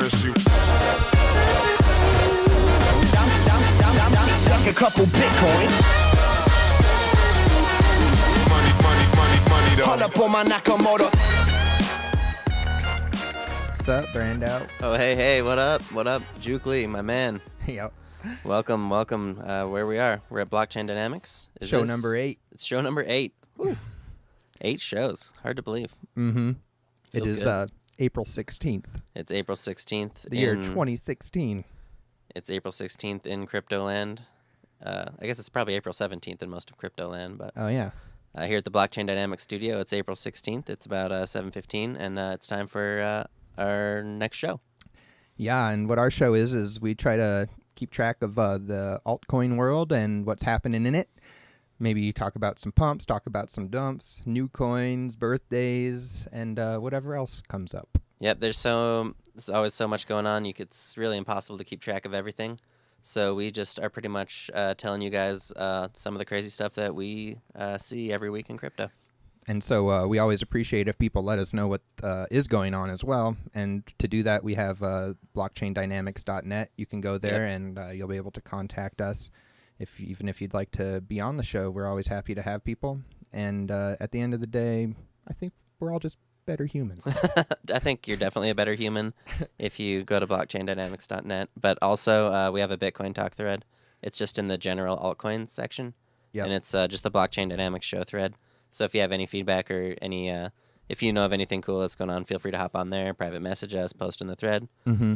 miss you. Stuck a couple Bitcoins. Money, though. Pull up on my Nakamoto. What's up, Brando? Oh, hey, what up? Juke Lee, my man. Yep. Welcome, where we are. We're at Blockchain Dynamics. Show number 8. It's show number 8. Woo. 8 shows. Hard to believe. Mm-hmm. It Feels is good. April 16th. It's April 16th. The year 2016. It's April 16th in Cryptoland. I guess it's probably April 17th in most of Cryptoland, but Oh, yeah. here at the Blockchain Dynamics studio, it's April 16th. It's about 7:15, and it's time for our next show. Yeah, and what our show is we try to keep track of the altcoin world and what's happening in it. Maybe talk about some pumps, talk about some dumps, new coins, birthdays, and whatever else comes up. Yep, there's always so much going on. It's really impossible to keep track of everything. So we just are pretty much telling you guys some of the crazy stuff that we see every week in crypto. And so we always appreciate if people let us know what is going on as well. And to do that, we have blockchaindynamics.net. You can go there and you'll be able to contact us. Even if you'd like to be on the show, we're always happy to have people. And at the end of the day, I think we're all just better humans. I think you're definitely a better human if you go to blockchaindynamics.net. But also, we have a Bitcoin talk thread. It's just in the general altcoins section. Yep. And it's just the Blockchain Dynamics show thread. So if you have any feedback or if you know of anything cool that's going on, feel free to hop on there, private message us, post in the thread,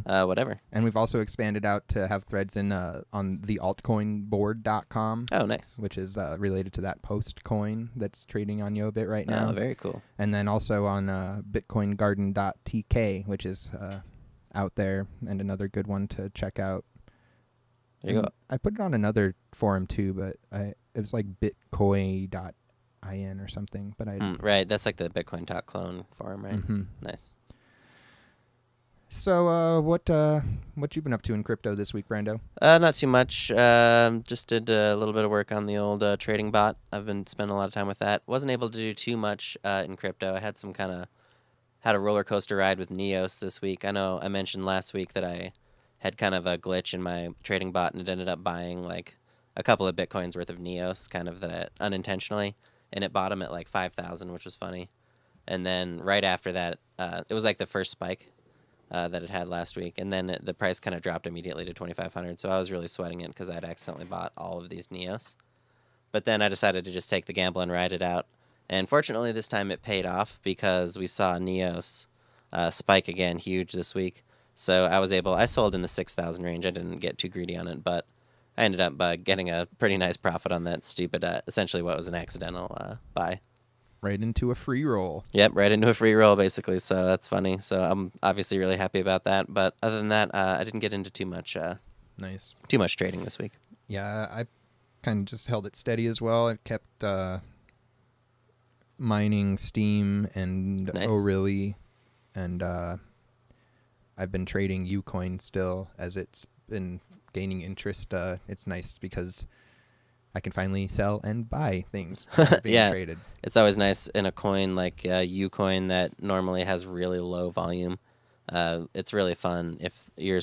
whatever. And we've also expanded out to have threads in on the altcoinboard.com. Oh, nice. Which is related to that post coin that's trading on Yobit right now. Oh, very cool. And then also on bitcoingarden.tk, which is out there, and another good one to check out. There you go. I put it on another forum too, but it was like bitcoin.in or something. But right, that's like the Bitcoin Talk clone forum, right? Mm-hmm. Nice. So what you been up to in crypto this week, Brando? Not too much. Just did a little bit of work on the old trading bot. I've been spending a lot of time with that. Wasn't able to do too much in crypto. I had had a roller coaster ride with Neos this week. I know I mentioned last week that I had kind of a glitch in my trading bot, and it ended up buying like a couple of Bitcoins worth of Neos, kind of that unintentionally, and it bought them at like 5,000, which was funny. And then right after that, it was like the first spike that it had last week, and then the price kind of dropped immediately to 2,500. So I was really sweating it because I'd accidentally bought all of these Neos. But then I decided to just take the gamble and ride it out. And fortunately, this time it paid off because we saw Neos spike again, huge this week. So I sold in the 6,000 range. I didn't get too greedy on it, but I ended up getting a pretty nice profit on that stupid, essentially what was an accidental buy. Right into a free roll. Yep, right into a free roll, basically. So that's funny. So I'm obviously really happy about that. But other than that, I didn't get into too much trading this week. Yeah, I kind of just held it steady as well. I kept mining Steam and Nice. Orly, and I've been trading Ucoin still as it's been gaining interest. It's nice because I can finally sell and buy things that are being traded. It's always nice in a coin like Ucoin that normally has really low volume. It's really fun if you're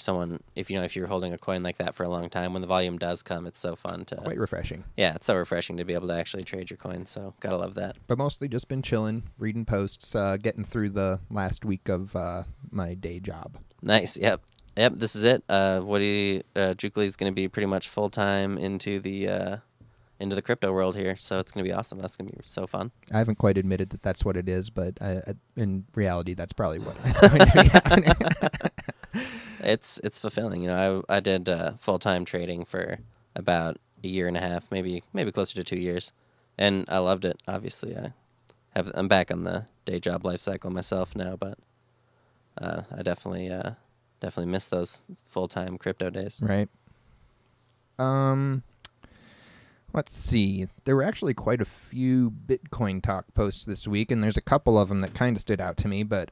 holding a coin like that for a long time. When the volume does come, it's so fun to. Quite refreshing. Yeah, it's so refreshing to be able to actually trade your coins. So gotta love that. But mostly just been chilling, reading posts, getting through the last week of my day job. Nice. Yep. This is it. Juke Lee's going to be pretty much full time into the crypto world here, so it's going to be awesome. That's going to be so fun. I haven't quite admitted that that's what it is, but in reality, that's probably what is going to be happening. It's fulfilling. I did full time trading for about a year and a half, maybe closer to 2 years, and I loved it. Obviously, I'm back on the day job life cycle myself now, but I definitely miss those full time crypto days. Right. Let's see. There were actually quite a few Bitcoin talk posts this week, and there's a couple of them that kind of stood out to me, but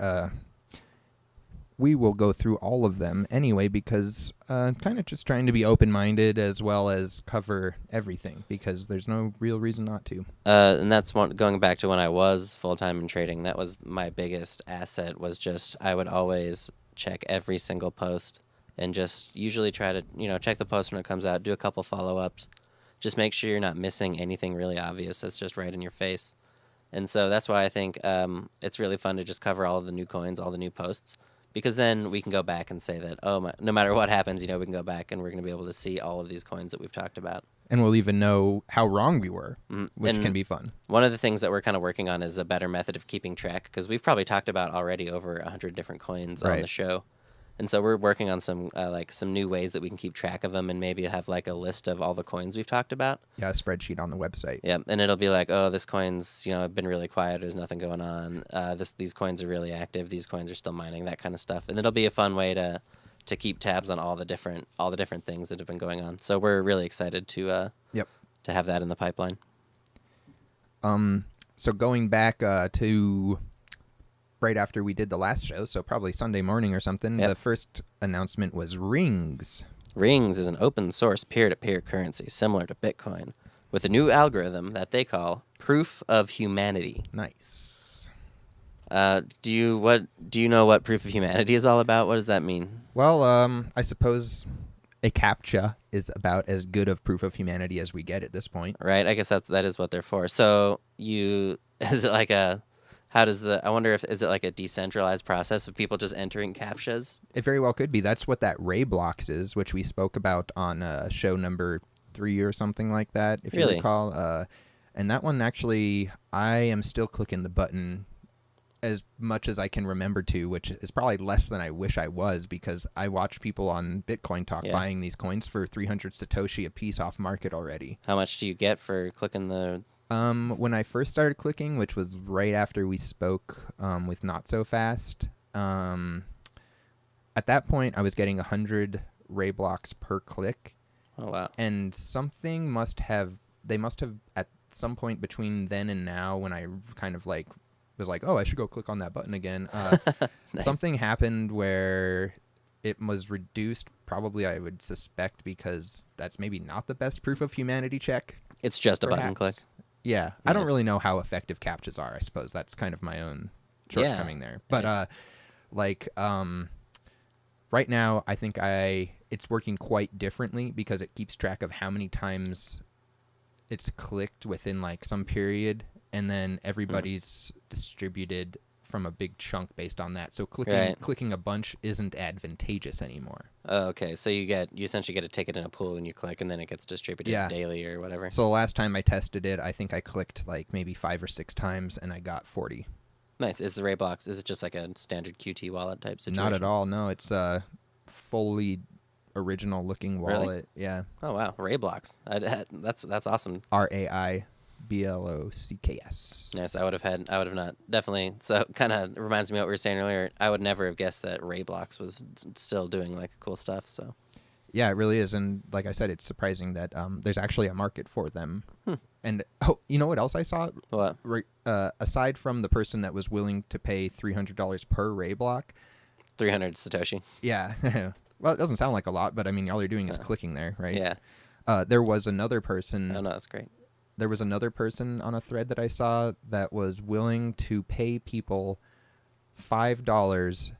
we will go through all of them anyway because kind of just trying to be open-minded as well as cover everything because there's no real reason not to. And that's going back to when I was full-time in trading. That was my biggest asset was just I would always check every single post, and just usually try to check the post when it comes out. Do a couple follow-ups. Just make sure you're not missing anything really obvious that's just right in your face. And so that's why I think it's really fun to just cover all of the new coins, all the new posts, because then we can go back and say that, no matter what happens, we can go back and we're going to be able to see all of these coins that we've talked about. And we'll even know how wrong we were, which And can be fun. One of the things that we're kind of working on is a better method of keeping track, because we've probably talked about already over 100 different coins on the show. And so we're working on some new ways that we can keep track of them and maybe have like a list of all the coins we've talked about. Yeah, a spreadsheet on the website. Yeah, and it'll be like, this coin's been really quiet. There's nothing going on. These coins are really active. These coins are still mining. That kind of stuff. And it'll be a fun way to keep tabs on all the different things that have been going on. So we're really excited to have that in the pipeline. So going back to right after we did the last show, so probably Sunday morning or something, the first announcement was Rings. Rings is an open source peer-to-peer currency similar to Bitcoin with a new algorithm that they call Proof of Humanity. Nice. Do you know what Proof of Humanity is all about? What does that mean? Well, I suppose a CAPTCHA is about as good of proof of humanity as we get at this point. Right, I guess that is what they're for. So is it like I wonder if is it like a decentralized process of people just entering CAPTCHAs? It very well could be. That's what that Ray Blocks is, which we spoke about on show number 3 or something like that, if you recall. And that one, actually, I am still clicking the button as much as I can remember to, which is probably less than I wish I was, because I watch people on Bitcoin Talk buying these coins for 300 Satoshi a piece off market already. How much do you get for clicking the... When I first started clicking, which was right after we spoke with Not So Fast, at that point I was getting 100 Ray blocks per click. Oh wow! And they must have at some point between then and now, when I kind of like was like, oh, I should go click on that button again. Nice. Something happened where it was reduced. Probably, I would suspect, because that's maybe not the best proof of humanity check. It's just a button perhaps. click. Yeah, I don't really know how effective CAPTCHAs are. I suppose that's kind of my own shortcoming there. But right now, I think it's working quite differently, because it keeps track of how many times it's clicked within like some period, and then everybody's distributed from a big chunk based on that. So clicking a bunch isn't advantageous anymore. Oh, okay. So you essentially get a ticket in a pool when you click, and then it gets distributed daily or whatever. So the last time I tested it, I think I clicked like maybe 5 or 6 times, and I got 40. Nice. Is the Ray Blocks, is it just like a standard QT wallet type situation? Not at all. No, it's a fully original looking wallet. Really? Yeah. Oh wow, Ray Blocks. That's awesome. RAIBLOCKS. Yes, I would have not, definitely. So kind of reminds me of what we were saying earlier. I would never have guessed that Ray Blocks was still doing like cool stuff. So yeah, it really is. And like I said, it's surprising that there's actually a market for them. And you know what else I saw? What? Aside from the person that was willing to pay $300 per Ray block. 300 Satoshi. Yeah. Well, it doesn't sound like a lot, but I mean, all you're doing is clicking there, right? Yeah. There was another person. Oh no, that's great. There was another person on a thread that I saw that was willing to pay people $5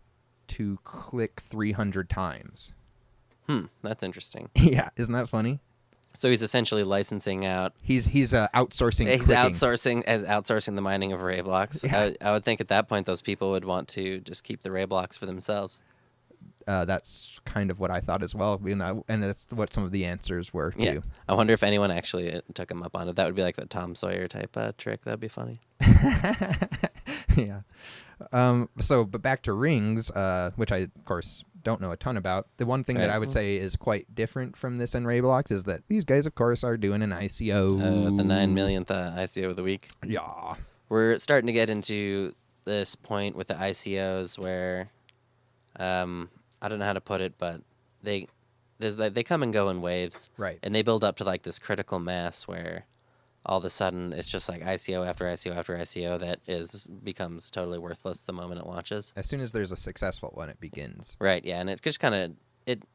to click 300 times. That's interesting. Yeah, isn't that funny? So he's essentially licensing out. He's outsourcing. He's clicking. outsourcing the mining of Ray blocks. Yeah. I would think at that point those people would want to just keep the Ray blocks for themselves. That's kind of what I thought as well, and that's what some of the answers were too. Yeah. I wonder if anyone actually took him up on it. That would be like the Tom Sawyer type trick. That'd be funny. Yeah. But back to Rings, which I of course don't know a ton about. The one thing that I would say is quite different from this and Ray blocks is that these guys, of course, are doing an ICO. The 9 millionth ICO of the week. Yeah. We're starting to get into this point with the ICOs where, I don't know how to put it, but they come and go in waves, Right? And they build up to like this critical mass where all of a sudden it's just like ICO after ICO after ICO that becomes totally worthless the moment it launches. As soon as there's a successful one, it begins. Right. Yeah, and it just kind of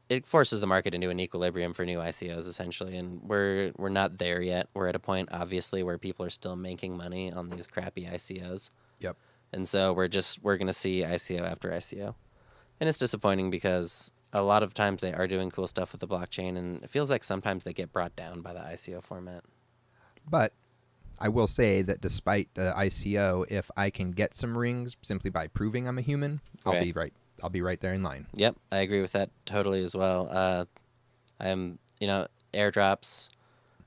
it forces the market into an equilibrium for new ICOs essentially, and we're not there yet. We're at a point obviously where people are still making money on these crappy ICOs. Yep. And so we're going to see ICO after ICO. And it's disappointing because a lot of times they are doing cool stuff with the blockchain, and it feels like sometimes they get brought down by the ICO format. But I will say that despite the ICO, if I can get some rings simply by proving I'm a human, I'll be right. I'll be right there in line. Yep, I agree with that totally as well. Airdrops,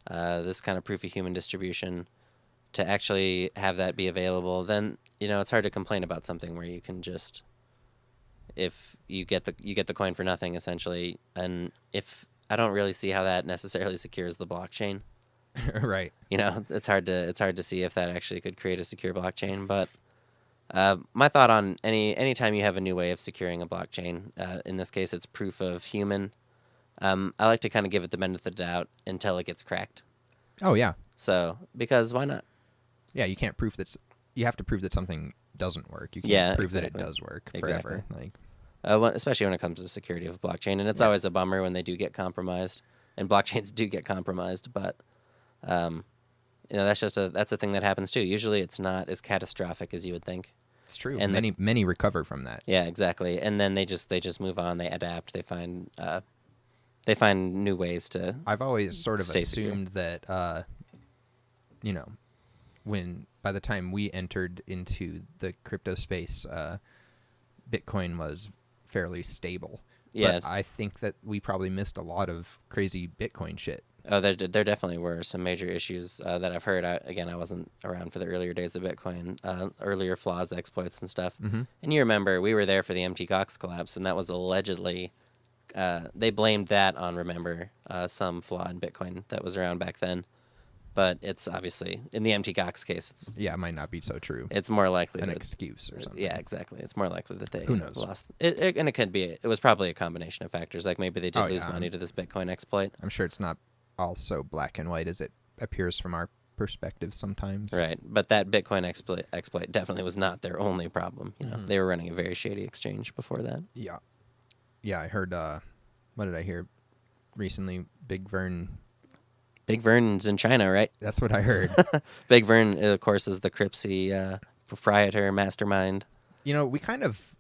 this kind of proof of human distribution, to actually have that be available, then it's hard to complain about something where you can just, if you get the coin for nothing essentially, and if I don't really see how that necessarily secures the blockchain. Right. It's hard to see if that actually could create a secure blockchain. But my thought on anytime you have a new way of securing a blockchain, in this case it's proof of human, I like to kind of give it the benefit of the doubt until it gets cracked. Oh yeah. So because why not? Yeah, you can't prove that. You have to prove that something doesn't work. You can't prove that it does work forever. Exactly. Especially when it comes to the security of a blockchain, and it's always a bummer when they do get compromised, and blockchains do get compromised. But that's a thing that happens too. Usually, it's not as catastrophic as you would think. It's true. And many recover from that. Yeah, exactly. And then they just move on. They adapt. They find new ways to. I've always sort of assumed secure. that, when by the time we entered into the crypto space, Bitcoin was fairly stable. Yeah. But I think that we probably missed a lot of crazy Bitcoin shit. Oh, there definitely were some major issues that I've heard. I wasn't around for the earlier days of Bitcoin, earlier flaws, exploits, and stuff. Mm-hmm. And you remember, we were there for the Mt. Gox collapse, and that was allegedly, they blamed that on, some flaw in Bitcoin that was around back then. But it's obviously, in the Mt. Gox case, it might not be so true. It's more likely an excuse or something. Yeah, exactly. It's more likely that they Who knows? lost. And it could be. It was probably a combination of factors. Like maybe they did lose money to this Bitcoin exploit. I'm sure it's not all so black and white as it appears from our perspective sometimes. Right, but that Bitcoin exploit definitely was not their only problem. They were running a very shady exchange before that. Yeah, I heard. What did I hear recently? Big Vern's in China, right? That's what I heard. Big Vern, of course, is the Cripsy proprietor, mastermind. We kind of,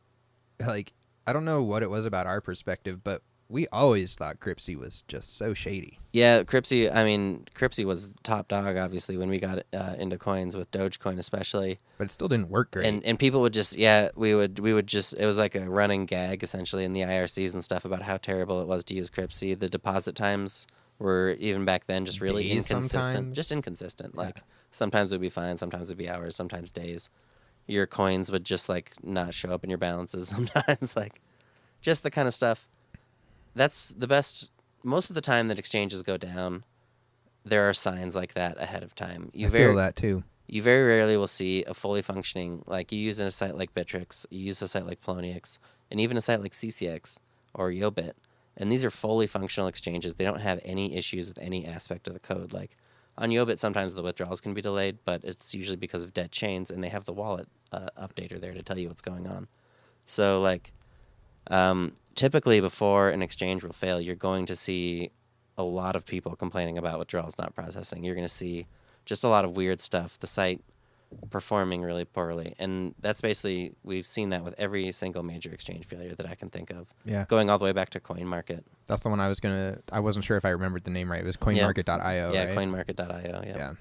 I don't know what it was about our perspective, but we always thought Cripsy was just so shady. Yeah, Cripsy was top dog, obviously, when we got into coins with Dogecoin especially. But it still didn't work great. And people would just, we would just, it was like a running gag, essentially, in the IRCs and stuff about how terrible it was to use Cripsy. The deposit times were, even back then, just really inconsistent. Sometimes. Just inconsistent. Yeah. Like, sometimes it would be fine, sometimes it would be hours, sometimes days. Your coins would just, not show up in your balances sometimes. Just the kind of stuff. That's the best. Most of the time that exchanges go down, there are signs like that ahead of time. I feel that too. You very rarely will see a fully functioning, you use a site like Bittrex, you use a site like Poloniex, and even a site like C-cex or Yobit. And these are fully functional exchanges. They don't have any issues with any aspect of the code. On Yobit, sometimes the withdrawals can be delayed, but it's usually because of dead chains, and they have the wallet updater there to tell you what's going on. So, typically before an exchange will fail, you're going to see a lot of people complaining about withdrawals not processing. You're going to see just a lot of weird stuff, the site performing really poorly. And that's basically, we've seen that with every single major exchange failure that I can think of. Yeah. Going all the way back to CoinMarket. That's the one I wasn't sure if I remembered the name right. It was coinmarket.io, yeah, right? coinmarket.io, yeah.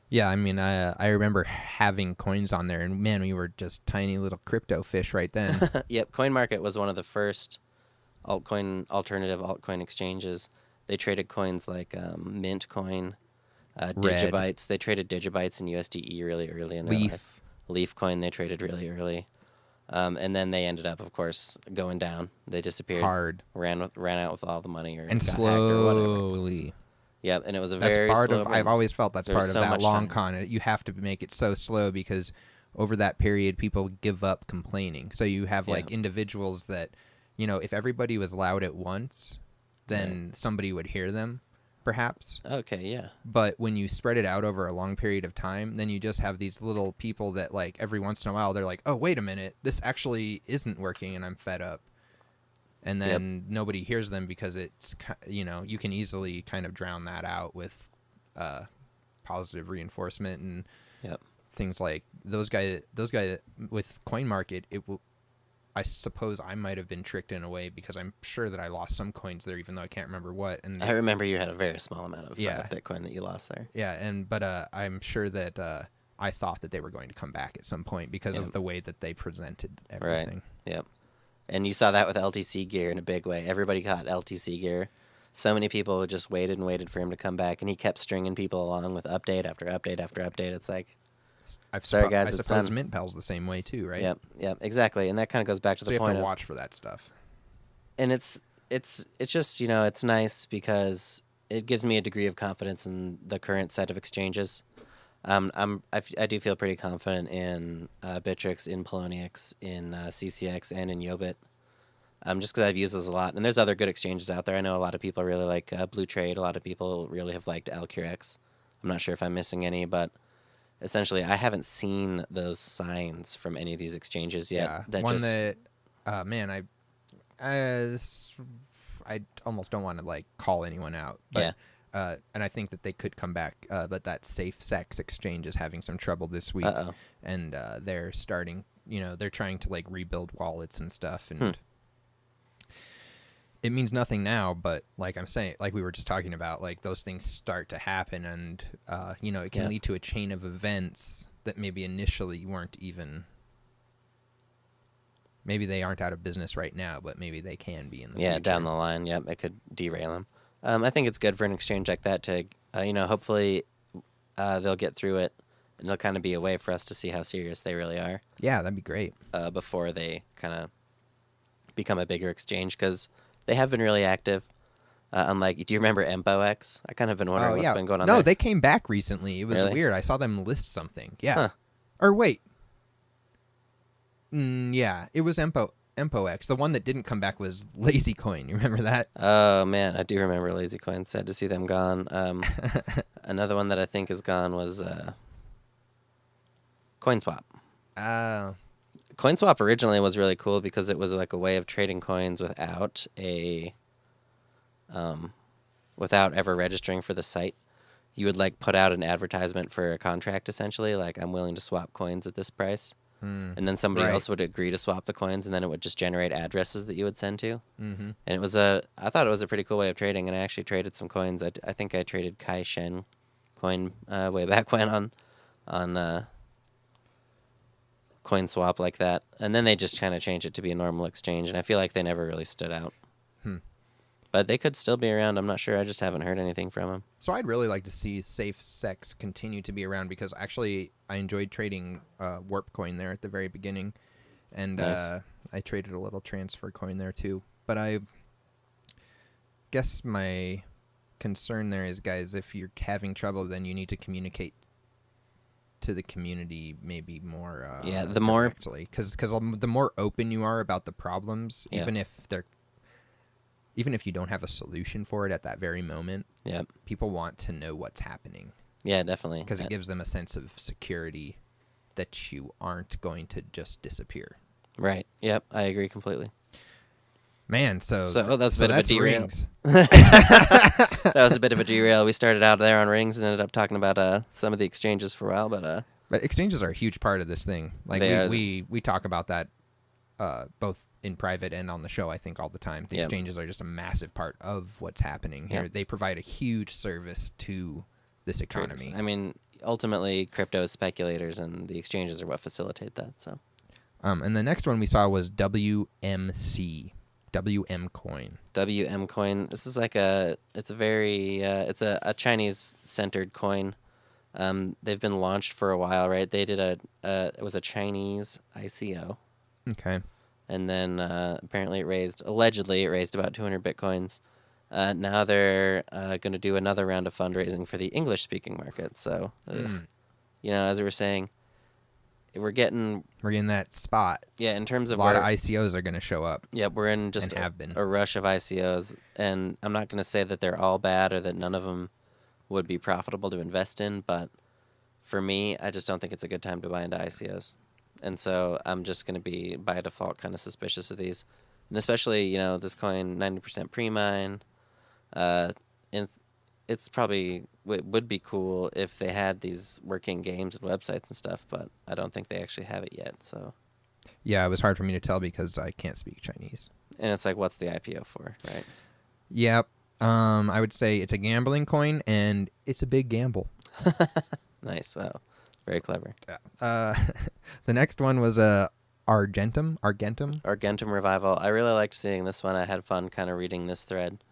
Yeah, I remember having coins on there, and man, we were just tiny little crypto fish right then. Yep, CoinMarket was one of the first alternative altcoin exchanges. They traded coins like Mint Coin, Digibytes. They traded Digibytes and USDE really early in their life. Leaf Coin they traded really early. And then they ended up, of course, going down. They disappeared. Hard. Ran out with all the money or and got hacked or whatever. slowly. Yep, and it was a very slow burn. I've always felt that's part of so that much long time. con. You have to make it so slow because over that period, people give up complaining. So you have individuals that, if everybody was loud at once, then somebody would hear them, perhaps. Okay, yeah. But when you spread it out over a long period of time, then you just have these little people that, every once in a while, they're like, oh, wait a minute, this actually isn't working and I'm fed up. And then nobody hears them because it's, you can easily kind of drown that out with positive reinforcement and things like those guys with CoinMarket. I suppose I might have been tricked in a way because I'm sure that I lost some coins there, even though I can't remember what. And I remember you had a very small amount of Yeah. Bitcoin that you lost there. yeah, but I'm sure that I thought that they were going to come back at some point because of the way that they presented everything. Right. Yep. And you saw that with LTC gear in a big way. Everybody got LTC gear. So many people just waited and waited for him to come back, and he kept stringing people along with update after update after update. It's like, sorry guys, I it's suppose done. MintPal's the same way too, right? Yep, exactly. And that kind of goes back to So the you point have to of watch for that stuff. and it's just, you know, it's nice because it gives me a degree of confidence in the current set of exchanges. I do feel pretty confident in Bittrex, in Poloniex, in C-cex, and in Yobit. Just because I've used those a lot. And there's other good exchanges out there. I know a lot of people really like Blue Trade. A lot of people really have liked Alcurex. I'm not sure if I'm missing any, but essentially I haven't seen those signs from any of these exchanges yet. I almost don't want to like call anyone out. But, and I think that they could come back. But that C-cex exchange is having some trouble this week. And they're starting, they're trying to like rebuild wallets and stuff. And it means nothing now, but like I'm saying, like we were just talking about, like those things start to happen, and it can lead to a chain of events that maybe initially weren't even. Maybe they aren't out of business right now, but maybe they can be in the future. Down the line. Yep, it could derail them. I think it's good for an exchange like that to, hopefully they'll get through it, and it'll kind of be a way for us to see how serious they really are. Yeah, that'd be great. Before they kind of become a bigger exchange, because they have been really active. Unlike, do you remember MoX? I kind of been wondering what's been going on there. No, they came back recently. It was Really? weird. I saw them list something. Yeah. Huh. Or wait. Yeah, it was MoX. The one that didn't come back was LazyCoin. You remember that? Oh, man, I do remember LazyCoin. Sad to see them gone. Another one that I think is gone was CoinSwap. CoinSwap originally was really cool because it was like a way of trading coins without ever registering for the site. You would like put out an advertisement for a contract, essentially, like I'm willing to swap coins at this price. And then somebody else would agree to swap the coins, and then it would just generate addresses that you would send to. And it was I thought it was a pretty cool way of trading, and I actually traded some coins. I think I traded Kai Shen coin way back when on CoinSwap like that. And then they just kind of changed it to be a normal exchange, and I feel like they never really stood out. But they could still be around. I'm not sure. I just haven't heard anything from them. So I'd really like to see C-cex continue to be around because actually I enjoyed trading Warpcoin there at the very beginning. And Nice. I traded a little Transfercoin there too. But I guess my concern there is, guys, if you're having trouble, then you need to communicate to the community maybe more directly. Because the more open you are about the problems, even if you don't have a solution for it at that very moment, people want to know what's happening. Yeah, definitely. Because it gives them a sense of security that you aren't going to just disappear. Right. Yep, I agree completely. Man, that's a bit of a that's derail. rings. That was a bit of a derail. We started out there on rings and ended up talking about some of the exchanges for a while, but exchanges are a huge part of this thing. Like we talk about that both in private and on the show, I think, all the time. The exchanges are just a massive part of what's happening here. They provide a huge service to this economy. traders. I mean, ultimately, crypto is speculators, and the exchanges are what facilitate that. So, and the next one we saw was WMCoin. WMCoin. This is like it's a Chinese-centered coin. They've been launched for a while, right? They did it was a Chinese ICO. Okay. And then apparently allegedly it raised about 200 Bitcoins. Now they're going to do another round of fundraising for the English-speaking market. So, as we were saying, we're in that spot. Yeah, in terms of a lot of ICOs are going to show up. Yeah, we're in just a rush of ICOs. And I'm not going to say that they're all bad or that none of them would be profitable to invest in. But for me, I just don't think it's a good time to buy into ICOs. And so I'm just going to be, by default, kind of suspicious of these. And especially, this coin, 90% pre-mine. And it's probably would be cool if they had these working games and websites and stuff, but I don't think they actually have it yet. So Yeah, it was hard for me to tell because I can't speak Chinese. And it's like, what's the IPO for, right? Yep. I would say it's a gambling coin, and it's a big gamble. Nice. Oh, very clever. The next one was Argentum. Argentum Revival. I really liked seeing this one. I had fun kind of reading this thread.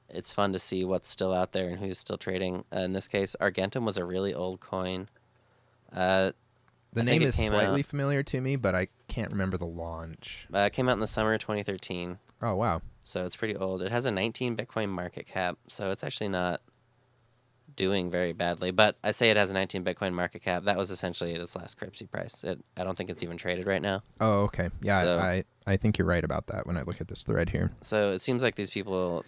It's fun to see what's still out there and who's still trading. In this case, Argentum was a really old coin. The name is slightly familiar to me, but I can't remember the launch. It came out in the summer of 2013. Oh, wow. So it's pretty old. It has a 19 Bitcoin market cap, so it's actually not doing very badly. But I say it has a 19 Bitcoin market cap. That was essentially its last Crypto price. I don't think it's even traded right now. Oh, okay. Yeah, So, I think you're right about that when I look at this thread here. So it seems like these people,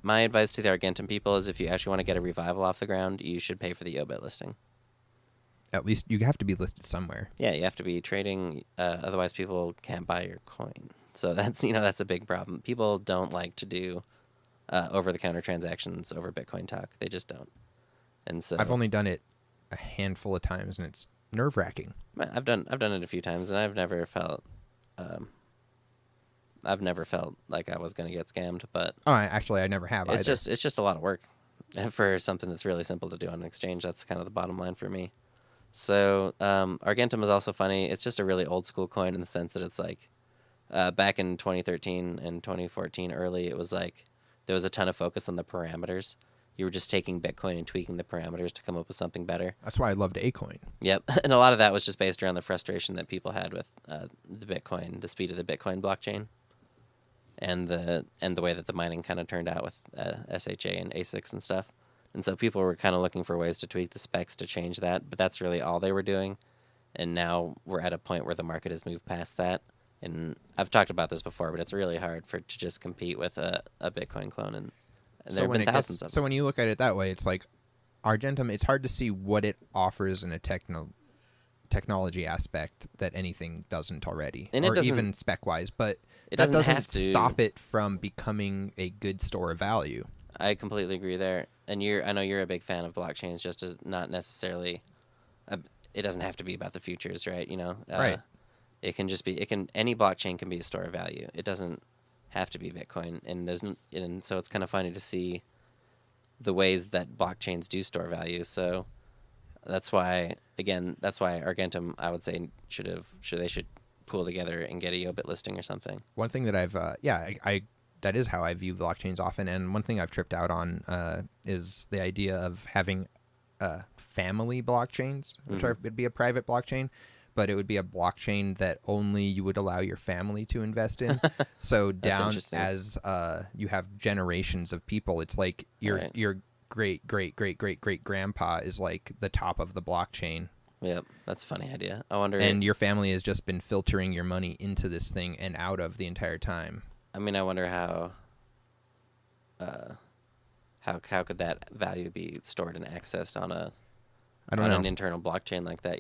my advice to the Argentum people is if you actually want to get a revival off the ground, you should pay for the Yobit listing. At least you have to be listed somewhere. Yeah, you have to be trading. Otherwise, people can't buy your coin. So that's a big problem. People don't like to do over-the-counter transactions over Bitcoin talk. They just don't. And so I've only done it a handful of times, and it's nerve-wracking. I've done it a few times, and I've never felt like I was going to get scammed. But I never have. It's either. just a lot of work for something that's really simple to do on an exchange. That's kind of the bottom line for me. So Argentum is also funny. It's just a really old school coin in the sense that it's like back in 2013 and 2014 early, it was like there was a ton of focus on the parameters. You were just taking Bitcoin and tweaking the parameters to come up with something better. That's why I loved Acoin. Yep, and a lot of that was just based around the frustration that people had with the Bitcoin, the speed of the Bitcoin blockchain, and the way that the mining kind of turned out with SHA and ASICs and stuff. And so people were kind of looking for ways to tweak the specs to change that, but that's really all they were doing. And now we're at a point where the market has moved past that. And I've talked about this before, but it's really hard to just compete with a Bitcoin clone. And there have been thousands of them. So when you look at it that way, it's like Argentum, it's hard to see what it offers in a technology aspect that anything doesn't already, and or even spec-wise. But that doesn't stop it from becoming a good store of value. I completely agree there. And I know you're a big fan of blockchains, just as not necessarily. It doesn't have to be about the futures, right? Right. It can just be. Any blockchain can be a store of value. It doesn't have to be Bitcoin, and so it's kind of funny to see the ways that blockchains do store value. So that's why Argentum, I would say, should pool together and get a Yobit listing or something. One thing that that is how I view blockchains often, and one thing I've tripped out on is the idea of having family blockchains, which would be a private blockchain, but it would be a blockchain that only you would allow your family to invest in. So down as you have generations of people, it's like your great grandpa is like the top of the blockchain. Yep, that's a funny idea. I wonder. And your family has just been filtering your money into this thing and out of the entire time. I mean, I wonder how could that value be stored and accessed on an internal blockchain like that?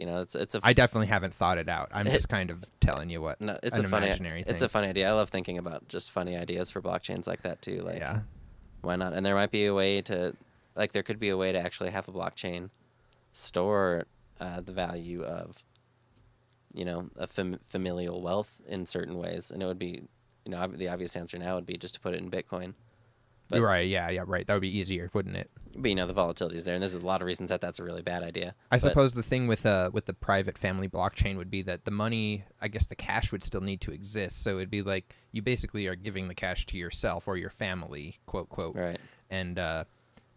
I definitely haven't thought it out. I'm just kind of telling you what. No, it's imaginary thing. It's a funny idea. I love thinking about just funny ideas for blockchains like that too. Like, yeah, why not? And there might be a way to, there could be a way to actually have a blockchain store the value of, a familial wealth in certain ways, and it would be. The obvious answer now would be just to put it in Bitcoin. But, right, yeah, right. That would be easier, wouldn't it? But, the volatility is there, and there's a lot of reasons that's a really bad idea. I suppose the thing with the private family blockchain would be that the money, I guess the cash would still need to exist. So it'd be like you basically are giving the cash to yourself or your family, quote, quote. Right. And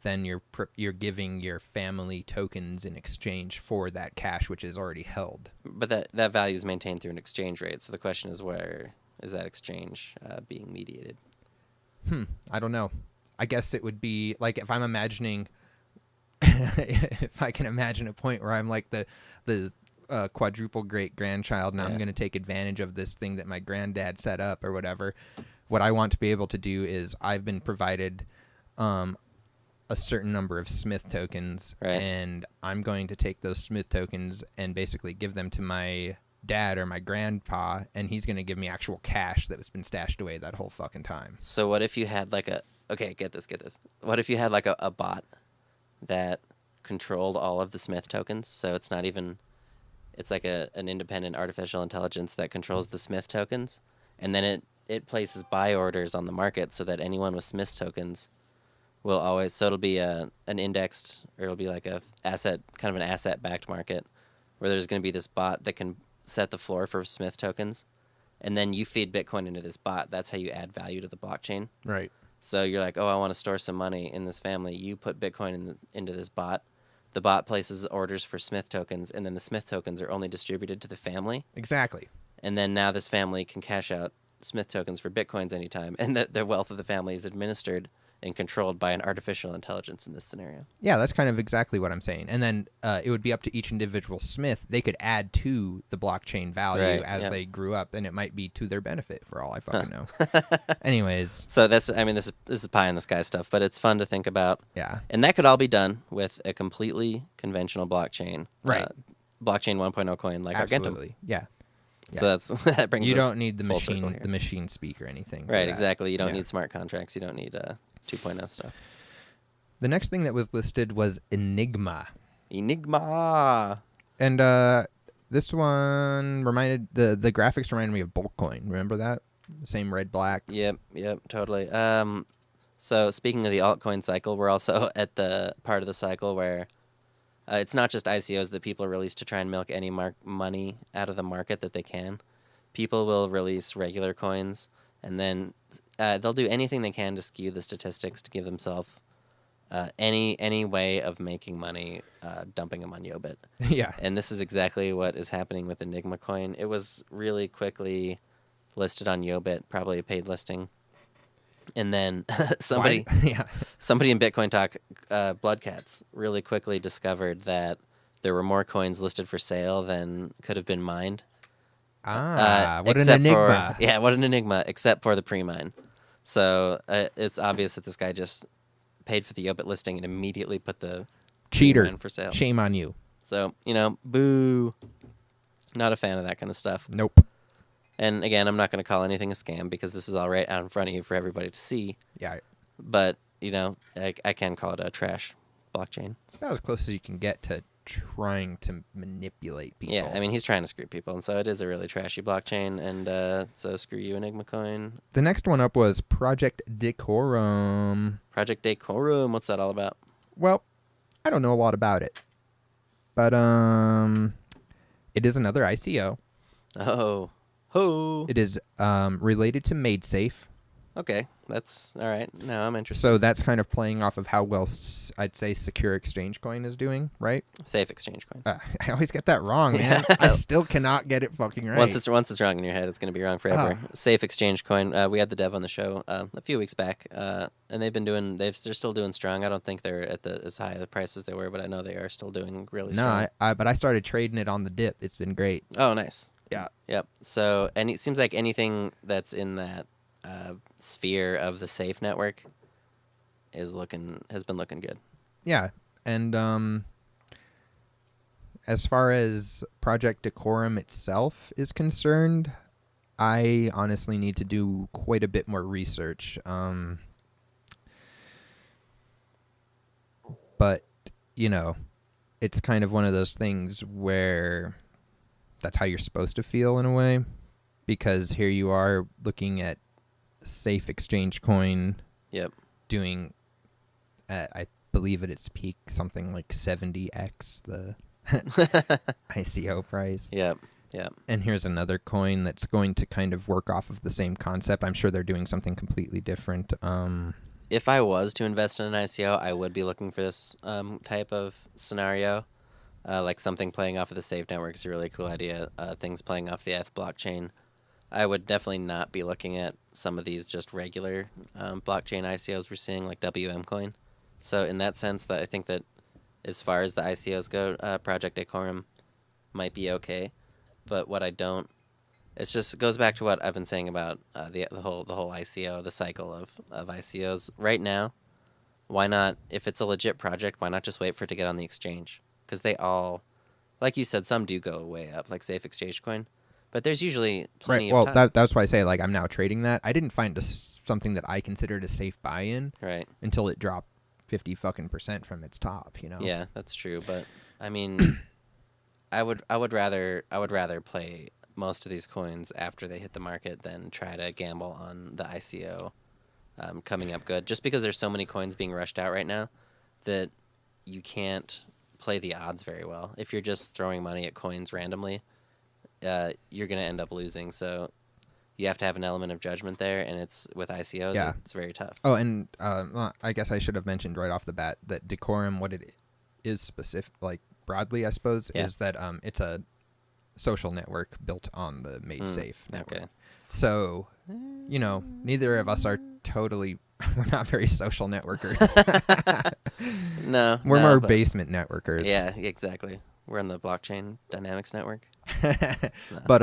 then you're giving your family tokens in exchange for that cash, which is already held. But that value is maintained through an exchange rate. So the question is, where is that exchange being mediated? I don't know. I guess it would be like if I'm imagining, if I can imagine a point where I'm like the quadruple great grandchild, and I'm going to take advantage of this thing that my granddad set up or whatever. What I want to be able to do is I've been provided a certain number of Smith tokens, and I'm going to take those Smith tokens and basically give them to my dad or my grandpa, and he's going to give me actual cash that has been stashed away that whole fucking time. So what if you had get this. What if you had like a bot that controlled all of the Smith tokens? So it's not even It's like an independent artificial intelligence that controls the Smith tokens, and then it places buy orders on the market so that anyone with Smith tokens will always. So it'll be an indexed, or it'll be like a asset, kind of an asset-backed market, where there's going to be this bot that can set the floor for Smith tokens, and then you feed Bitcoin into this bot. That's how you add value to the blockchain. Right. So you're like, oh, I want to store some money in this family. You put Bitcoin into this bot. The bot places orders for Smith tokens, and then the Smith tokens are only distributed to the family. Exactly. And then now this family can cash out Smith tokens for Bitcoins anytime, and the wealth of the family is administered and controlled by an artificial intelligence in this scenario. Yeah, that's kind of exactly what I'm saying. And then it would be up to each individual Smith. They could add to the blockchain value as they grew up, and it might be to their benefit for all I fucking know. Anyways. So this is pie in the sky stuff, but it's fun to think about. Yeah. And that could all be done with a completely conventional blockchain. Right. Blockchain 1.0 coin like Absolutely. Argentum. Yeah. So that brings you us don't need the full circle machine, here. the machine speak or anything. Right, exactly. You don't Yeah. need smart contracts. You don't need 2.0 stuff. The next thing that was listed was Enigma. Enigma. And this one reminded the graphics reminded me of Bulkcoin. Remember that? Same red black. Yep, totally. So speaking of the altcoin cycle, we're also at the part of the cycle where it's not just ICOs that people release to try and milk any money out of the market that they can. People will release regular coins, and then they'll do anything they can to skew the statistics to give themselves any way of making money, dumping them on Yobit. Yeah. And this is exactly what is happening with Enigma coin. It was really quickly listed on Yobit, probably a paid listing. And then somebody in Bitcoin Talk, Bloodcats, really quickly discovered that there were more coins listed for sale than could have been mined. What an enigma. What an enigma, except for the pre-mine. So it's obvious that this guy just paid for the Yobit listing and immediately put the Cheater. pre-mine for sale. Shame on you. So, boo. Not a fan of that kind of stuff. Nope. And again, I'm not going to call anything a scam because this is all right out in front of you for everybody to see. Yeah. But, I can call it a trash blockchain. It's about as close as you can get to trying to manipulate people. Yeah, I mean, he's trying to screw people, and so it is a really trashy blockchain, and so screw you, Enigma coin. The next one up was Project Decorum. Project Decorum, what's that all about? Well, I don't know a lot about it. But it is another ICO. Oh. It is related to MadeSafe. Okay, that's all right. No, I'm interested. So that's kind of playing off of how well I'd say Secure Exchange Coin is doing, right? Safe Exchange Coin. I always get that wrong, man. I still cannot get it fucking right. Once it's wrong in your head, it's going to be wrong forever. Safe Exchange Coin. We had the dev on the show a few weeks back, and they're still doing strong. I don't think they're at as high a price as they were, but I know they are still doing really strong. No, but I started trading it on the dip. It's been great. Oh, nice. Yeah. Yep. So, and it seems like anything that's in that sphere of the Safe network has been looking good. Yeah, and as far as Project Decorum itself is concerned, I honestly need to do quite a bit more research. But it's kind of one of those things where that's how you're supposed to feel in a way, because here you are looking at Safe Exchange Coin. Yep. Doing, I believe at its peak, something like 70x the ICO price. Yep. And here's another coin that's going to kind of work off of the same concept. I'm sure they're doing something completely different. If I was to invest in an ICO, I would be looking for this type of scenario. Like something playing off of the Safe network is a really cool idea. Things playing off the ETH blockchain. I would definitely not be looking at some of these just regular blockchain ICOs we're seeing, like WMCoin. So in that sense, that I think that as far as the ICOs go, Project Decorum might be okay. But what I don't, it goes back to what I've been saying about the whole ICO, the cycle of ICOs. Right now, why not? If it's a legit project, why not just wait for it to get on the exchange? Because they all, like you said, some do go way up, like Safe Exchange Coin. But there's usually plenty of time. Well, that's why I say, like, I'm now trading that. I didn't find something that I considered a safe buy-in until it dropped 50% from its top, Yeah, that's true. But, I mean, I would rather play most of these coins after they hit the market than try to gamble on the ICO coming up good. Just because there's so many coins being rushed out right now that you can't play the odds very well. If you're just throwing money at coins randomly, you're going to end up losing. So you have to have an element of judgment there, and it's with ICOs, it's very tough. Oh, and well, I guess I should have mentioned right off the bat that Decorum, what it is specific, like broadly, I suppose, is that it's a social network built on the Made Safe network. Okay. So, neither of us are totally. We're not very social networkers. No, we're more but basement networkers. Yeah, exactly. We're on the blockchain dynamics network. But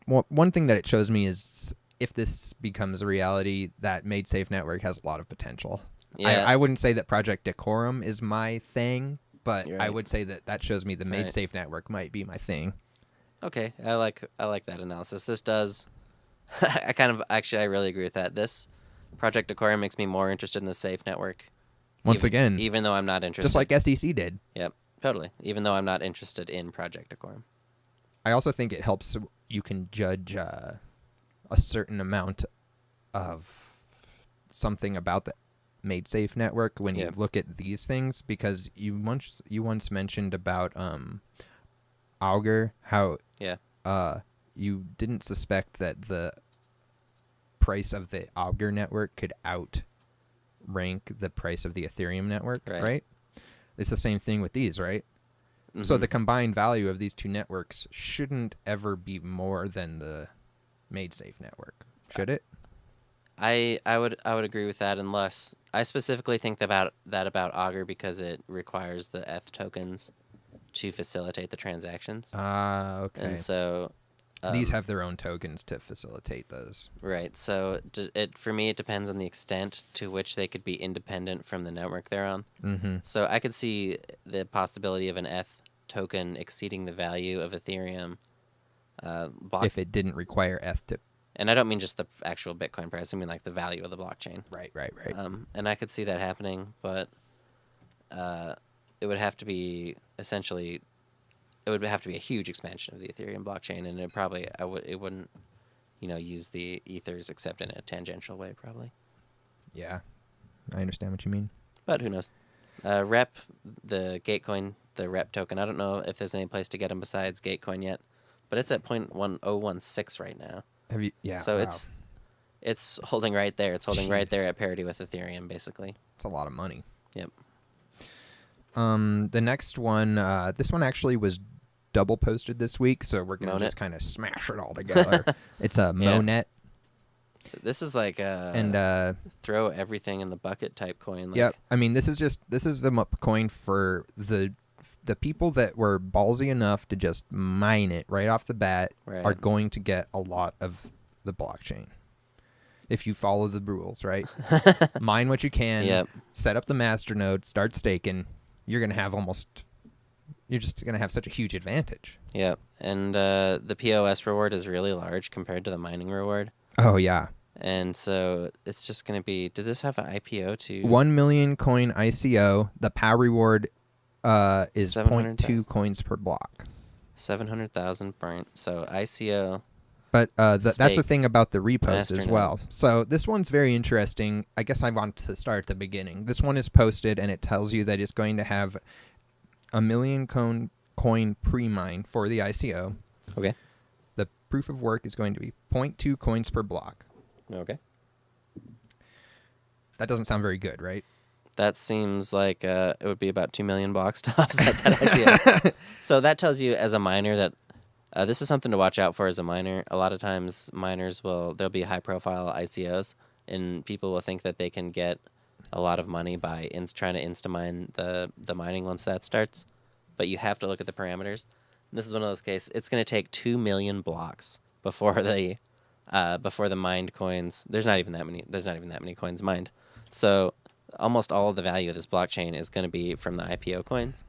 one thing that it shows me is if this becomes a reality, that Made Safe network has a lot of potential. Yeah. I wouldn't say that Project Decorum is my thing, but You're I right. would say that shows me the Made Right. Safe network might be my thing. Okay, I like that analysis. This does. I really agree with that. This Project Decorum makes me more interested in the Safe network. Once again, even though I'm not interested. just like SEC did. Yep, totally. Even though I'm not interested in Project Decorum. I also think it helps you can judge a certain amount of something about the Made Safe network when you look at these things, because you once mentioned about Augur, how you didn't suspect that the price of the Augur network could outrank the price of the Ethereum network, right? It's the same thing with these, right? Mm-hmm. So the combined value of these two networks shouldn't ever be more than the Made Safe network, should it? I would agree with that, unless I specifically think about Augur because it requires the ETH tokens to facilitate the transactions. Okay. And so these have their own tokens to facilitate those. Right. So for me, it depends on the extent to which they could be independent from the network they're on. Mm-hmm. So I could see the possibility of an ETH token exceeding the value of Ethereum. If it didn't require ETH to. And I don't mean just the actual Bitcoin price. I mean like the value of the blockchain. Right. And I could see that happening, but it would have to be essentially. It would have to be a huge expansion of the Ethereum blockchain, and it wouldn't, use the ethers except in a tangential way, probably. Yeah, I understand what you mean. But who knows? Rep, the Gatecoin, the Rep token. I don't know if there's any place to get them besides Gatecoin yet, but it's at 0.1016 right now. Have you? Yeah. So wow. it's holding right there. It's holding right there at parity with Ethereum, basically. It's a lot of money. Yep. The next one, this one actually was double posted this week, so we're gonna MoNet. just kind of smash it all together. It's a MoNet. This is like throw everything in the bucket type coin. Like, Yep. I mean, this is the coin for the people that were ballsy enough to just mine it right off the bat are going to get a lot of the blockchain. If you follow the rules, right? Mine what you can. Yep. Set up the masternode. Start staking. You're just gonna have such a huge advantage. Yep. And the POS reward is really large compared to the mining reward. Oh yeah. And so it's just going to be. Did this have an IPO too? 1 million coin ICO. The POW reward is 0.2 coins per block. 700,000 burnt. So ICO. But that's the thing about the repost as Masternode. well. So this one's very interesting. I guess I want to start at the beginning. This one is posted, and it tells you that it's going to have 1 million coin pre-mine for the ICO. Okay. The proof of work is going to be 0.2 coins per block. Okay. That doesn't sound very good, right? That seems like it would be about 2 million blocks to offset that ICO. So that tells you as a miner that this is something to watch out for as a miner. A lot of times miners there'll be high profile ICOs, and people will think that they can get a lot of money by trying to insta-mine the mining once that starts. But you have to look at the parameters. And this is one of those cases. It's going to take 2 million blocks before the mined coins. There's not even that many coins mined. So almost all of the value of this blockchain is going to be from the IPO coins.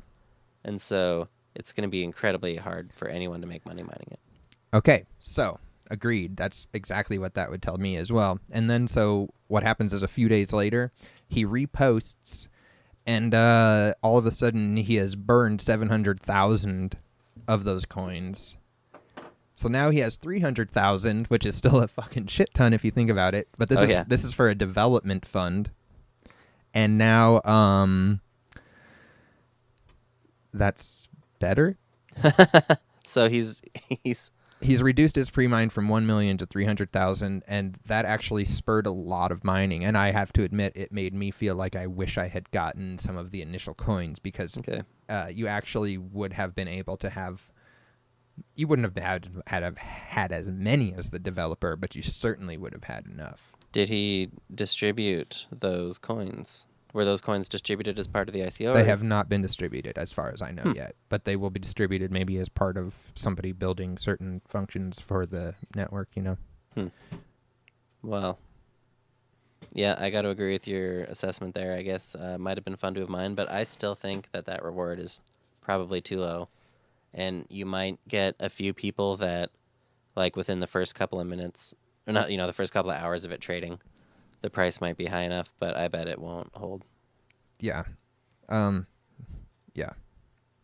And so it's going to be incredibly hard for anyone to make money mining it. Okay, so agreed. That's exactly what that would tell me as well. And then so what happens is a few days later, he reposts And all of a sudden, he has burned 700,000 of those coins. So now he has 300,000, which is still a fucking shit ton if you think about it. But this is for a development fund. And now that's better. So he's reduced his pre-mine from 1 million to 300,000, and that actually spurred a lot of mining. And I have to admit, it made me feel like I wish I had gotten some of the initial coins, because you actually would have been able to have. You wouldn't have had as many as the developer, but you certainly would have had enough. Did he distribute those coins? Were those coins distributed as part of the ICO? They have not been distributed, as far as I know yet, but they will be distributed maybe as part of somebody building certain functions for the network, you know? Well, yeah, I got to agree with your assessment there, I guess. Might have been fun to have mined, but I still think that reward is probably too low. And you might get a few people that, like, within the first couple of minutes, or not, the first couple of hours of it trading, the price might be high enough, but I bet it won't hold. Yeah. Yeah.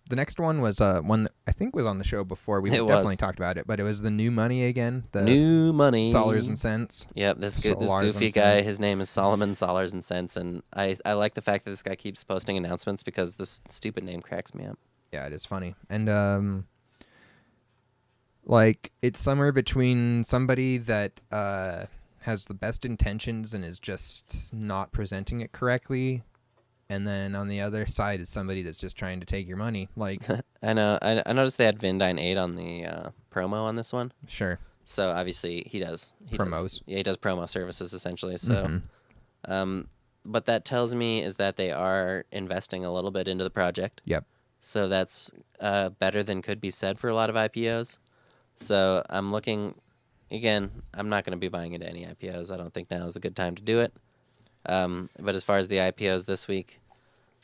The next one was one that I think was on the show before. We definitely talked about it, but it was the new money again. The new money. Dollars and cents. Yep, this goofy guy, his name is Solomon Dollars and Cents, and I like the fact that this guy keeps posting announcements, because this stupid name cracks me up. Yeah, it is funny. And like, it's somewhere between somebody that has the best intentions and is just not presenting it correctly, and then on the other side is somebody that's just trying to take your money. Like, I know. I noticed they had Vindine 8 on the promo on this one. Sure. So obviously he does promos. He does promo services essentially. So, what that tells me is that they are investing a little bit into the project. Yep. So that's better than could be said for a lot of IPOs. So I'm looking. Again, I'm not going to be buying into any IPOs. I don't think now is a good time to do it. But as far as the IPOs this week,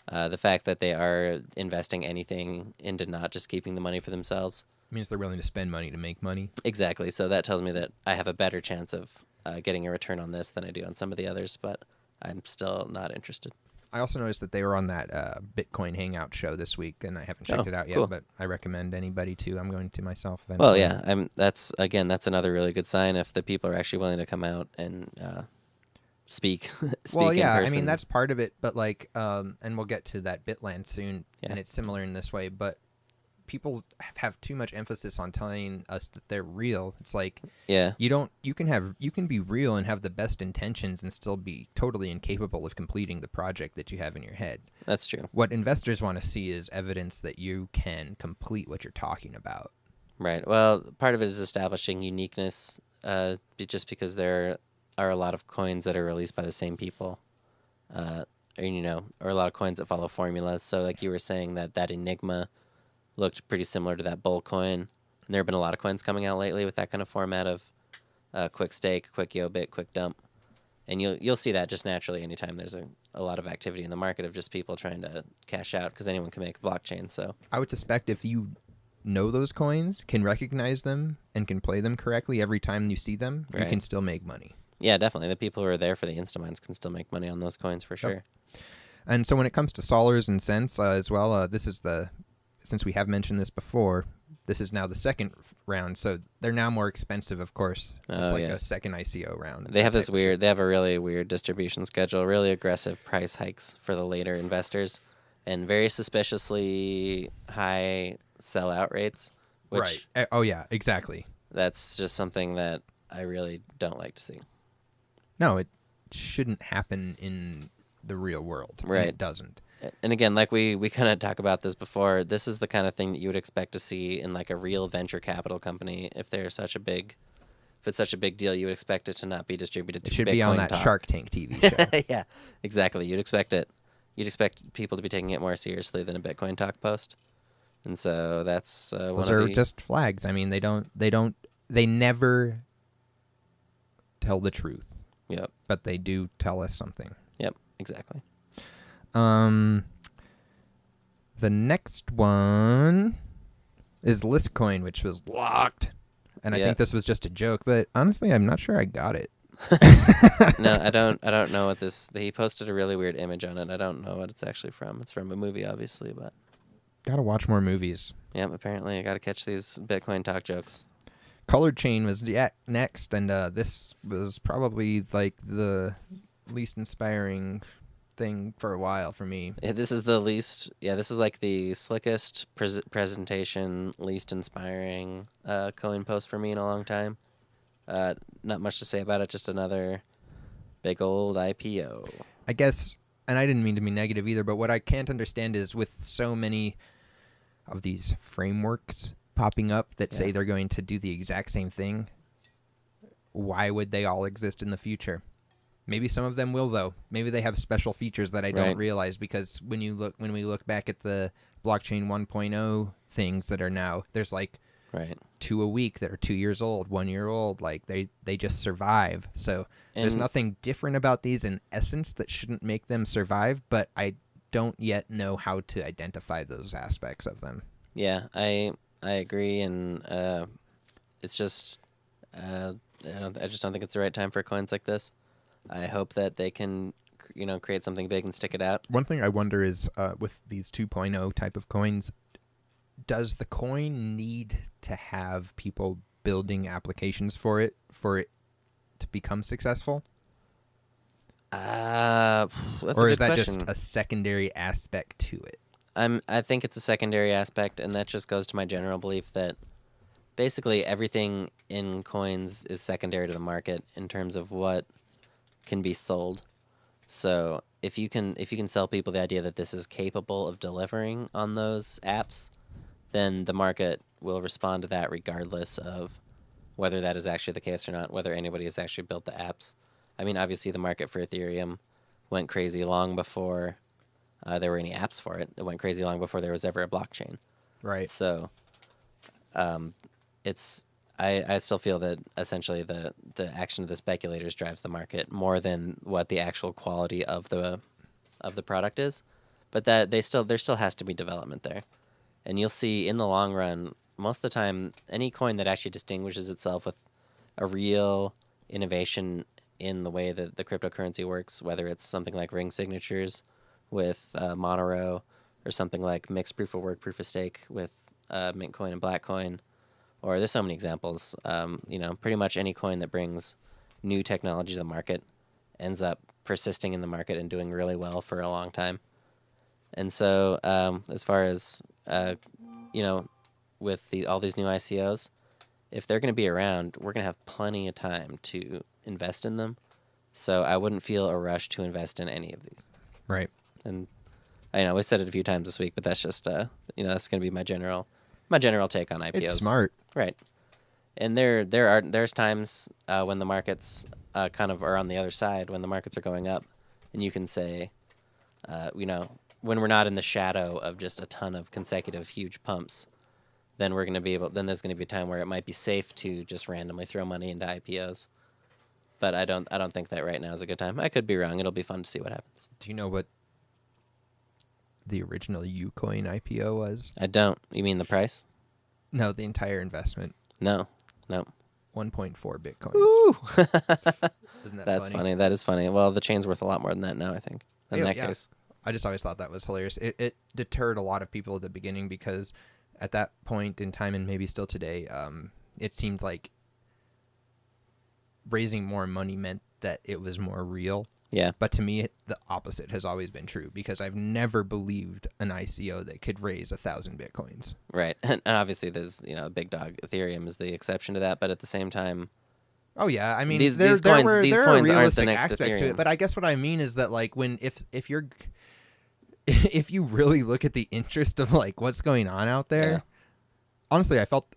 the fact that they are investing anything into not just keeping the money for themselves means they're willing to spend money to make money. Exactly. So that tells me that I have a better chance of getting a return on this than I do on some of the others, but I'm still not interested. I also noticed that they were on that Bitcoin Hangout show this week, and I haven't checked it out yet, but I recommend anybody to. I'm going to myself eventually. Well, yeah, that's another really good sign if the people are actually willing to come out and speak. Well, yeah, in person. I mean, that's part of it, but like, and we'll get to that Bitland soon, and it's similar in this way, but people have too much emphasis on telling us that they're real. It's like, you can be real and have the best intentions and still be totally incapable of completing the project that you have in your head. That's true. What investors want to see is evidence that you can complete what you're talking about. Right. Well, part of it is establishing uniqueness, just because there are a lot of coins that are released by the same people, or a lot of coins that follow formulas. So like you were saying, that Enigma looked pretty similar to that bull coin. And there have been a lot of coins coming out lately with that kind of format of quick stake, quick Yobit, quick dump. And you'll see that just naturally anytime there's a lot of activity in the market of just people trying to cash out, because anyone can make a blockchain. So I would suspect if you know those coins, can recognize them, and can play them correctly every time you see them, you can still make money. Yeah, definitely. The people who are there for the Instamines can still make money on those coins for sure. And so when it comes to dollars and cents as well, this is since we have mentioned this before, this is now the second round, so they're now more expensive, of course. It's a second ICO round. They have they have a really weird distribution schedule, really aggressive price hikes for the later investors, and very suspiciously high sellout rates. Which, right. Oh, yeah, exactly. That's just something that I really don't like to see. No, it shouldn't happen in the real world. Right. It doesn't. And again, like we kind of talk about this before, this is the kind of thing that you would expect to see in like a real venture capital company. If it's such a big deal, you would expect it to not be distributed through Bitcoin. It should be on that Shark Tank TV show. Yeah, exactly. You'd expect it. You'd expect people to be taking it more seriously than a Bitcoin talk post. And so that's those are just flags. I mean, they never tell the truth. Yep. But they do tell us something. Yep, exactly. The next one is Listcoin, which was locked. And I think this was just a joke, but honestly, I'm not sure I got it. No, I don't know what this. He posted a really weird image on it. I don't know what it's actually from. It's from a movie, obviously, but Gotta watch more movies. yeah, apparently I got to catch these Bitcoin talk jokes. Colored Chain was next, and this was probably like the least inspiring thing for a while for me. Yeah, this is the least. Yeah, this is like the slickest presentation, least inspiring coin post for me in a long time. Not much to say about it. Just another big old IPO. I guess, and I didn't mean to be negative either, but what I can't understand is with so many of these frameworks popping up that say they're going to do the exact same thing, why would they all exist in the future? Maybe some of them will, though. Maybe they have special features that I don't realize, because when we look back at the blockchain 1.0 things that are now, there's like 2 a week that are 2 years old, 1 year old. Like they just survive. So there's nothing different about these in essence that shouldn't make them survive, but I don't yet know how to identify those aspects of them. Yeah, I agree, and it's just I just don't think it's the right time for coins like this. I hope that they can, create something big and stick it out. One thing I wonder is with these 2.0 type of coins, does the coin need to have people building applications for it to become successful? That's or a is good that question. just a secondary aspect to it? I think it's a secondary aspect, and that just goes to my general belief that basically everything in coins is secondary to the market in terms of what can be sold. So if you can sell people the idea that this is capable of delivering on those apps, then the market will respond to that regardless of whether that is actually the case or not, whether anybody has actually built the apps. I mean, obviously the market for Ethereum went crazy long before there were any apps for it. It went crazy long before there was ever a blockchain. Right. So I still feel that essentially the action of the speculators drives the market more than what the actual quality of the product is. But that there still has to be development there. And you'll see in the long run, most of the time, any coin that actually distinguishes itself with a real innovation in the way that the cryptocurrency works, whether it's something like ring signatures with Monero, or something like mixed proof of work, proof of stake with Mint Coin and Black Coin, or there's so many examples. Pretty much any coin that brings new technology to the market ends up persisting in the market and doing really well for a long time. And so, as far as with all these new ICOs, if they're going to be around, we're going to have plenty of time to invest in them. So I wouldn't feel a rush to invest in any of these. Right. And I know we said it a few times this week, but that's just that's going to be my general take on IPOs. It's smart. Right. And there's times when the markets kind of are on the other side, when the markets are going up, and you can say, when we're not in the shadow of just a ton of consecutive huge pumps, then there's going to be a time where it might be safe to just randomly throw money into IPOs. But I don't think that right now is a good time. I could be wrong. It'll be fun to see what happens. Do you know what the original Ucoin IPO was? I don't. You mean the price? No, the entire investment. No. 1.4 bitcoins. Ooh. Isn't that That's funny? That is funny. Well, the chain's worth a lot more than that now, I think, in that case. I just always thought that was hilarious. It deterred a lot of people at the beginning because at that point in time, and maybe still today, it seemed like raising more money meant that it was more real. Yeah. But to me, the opposite has always been true, because I've never believed an ICO that could raise 1,000 bitcoins. Right. And obviously there's, a big dog. Ethereum is the exception to that. But at the same time. Oh, yeah. I mean, these there coins are aren't the realistic next aspects to Ethereum. it. But I guess what I mean is that, like, if you really look at the interest of, like, what's going on out there, honestly, I felt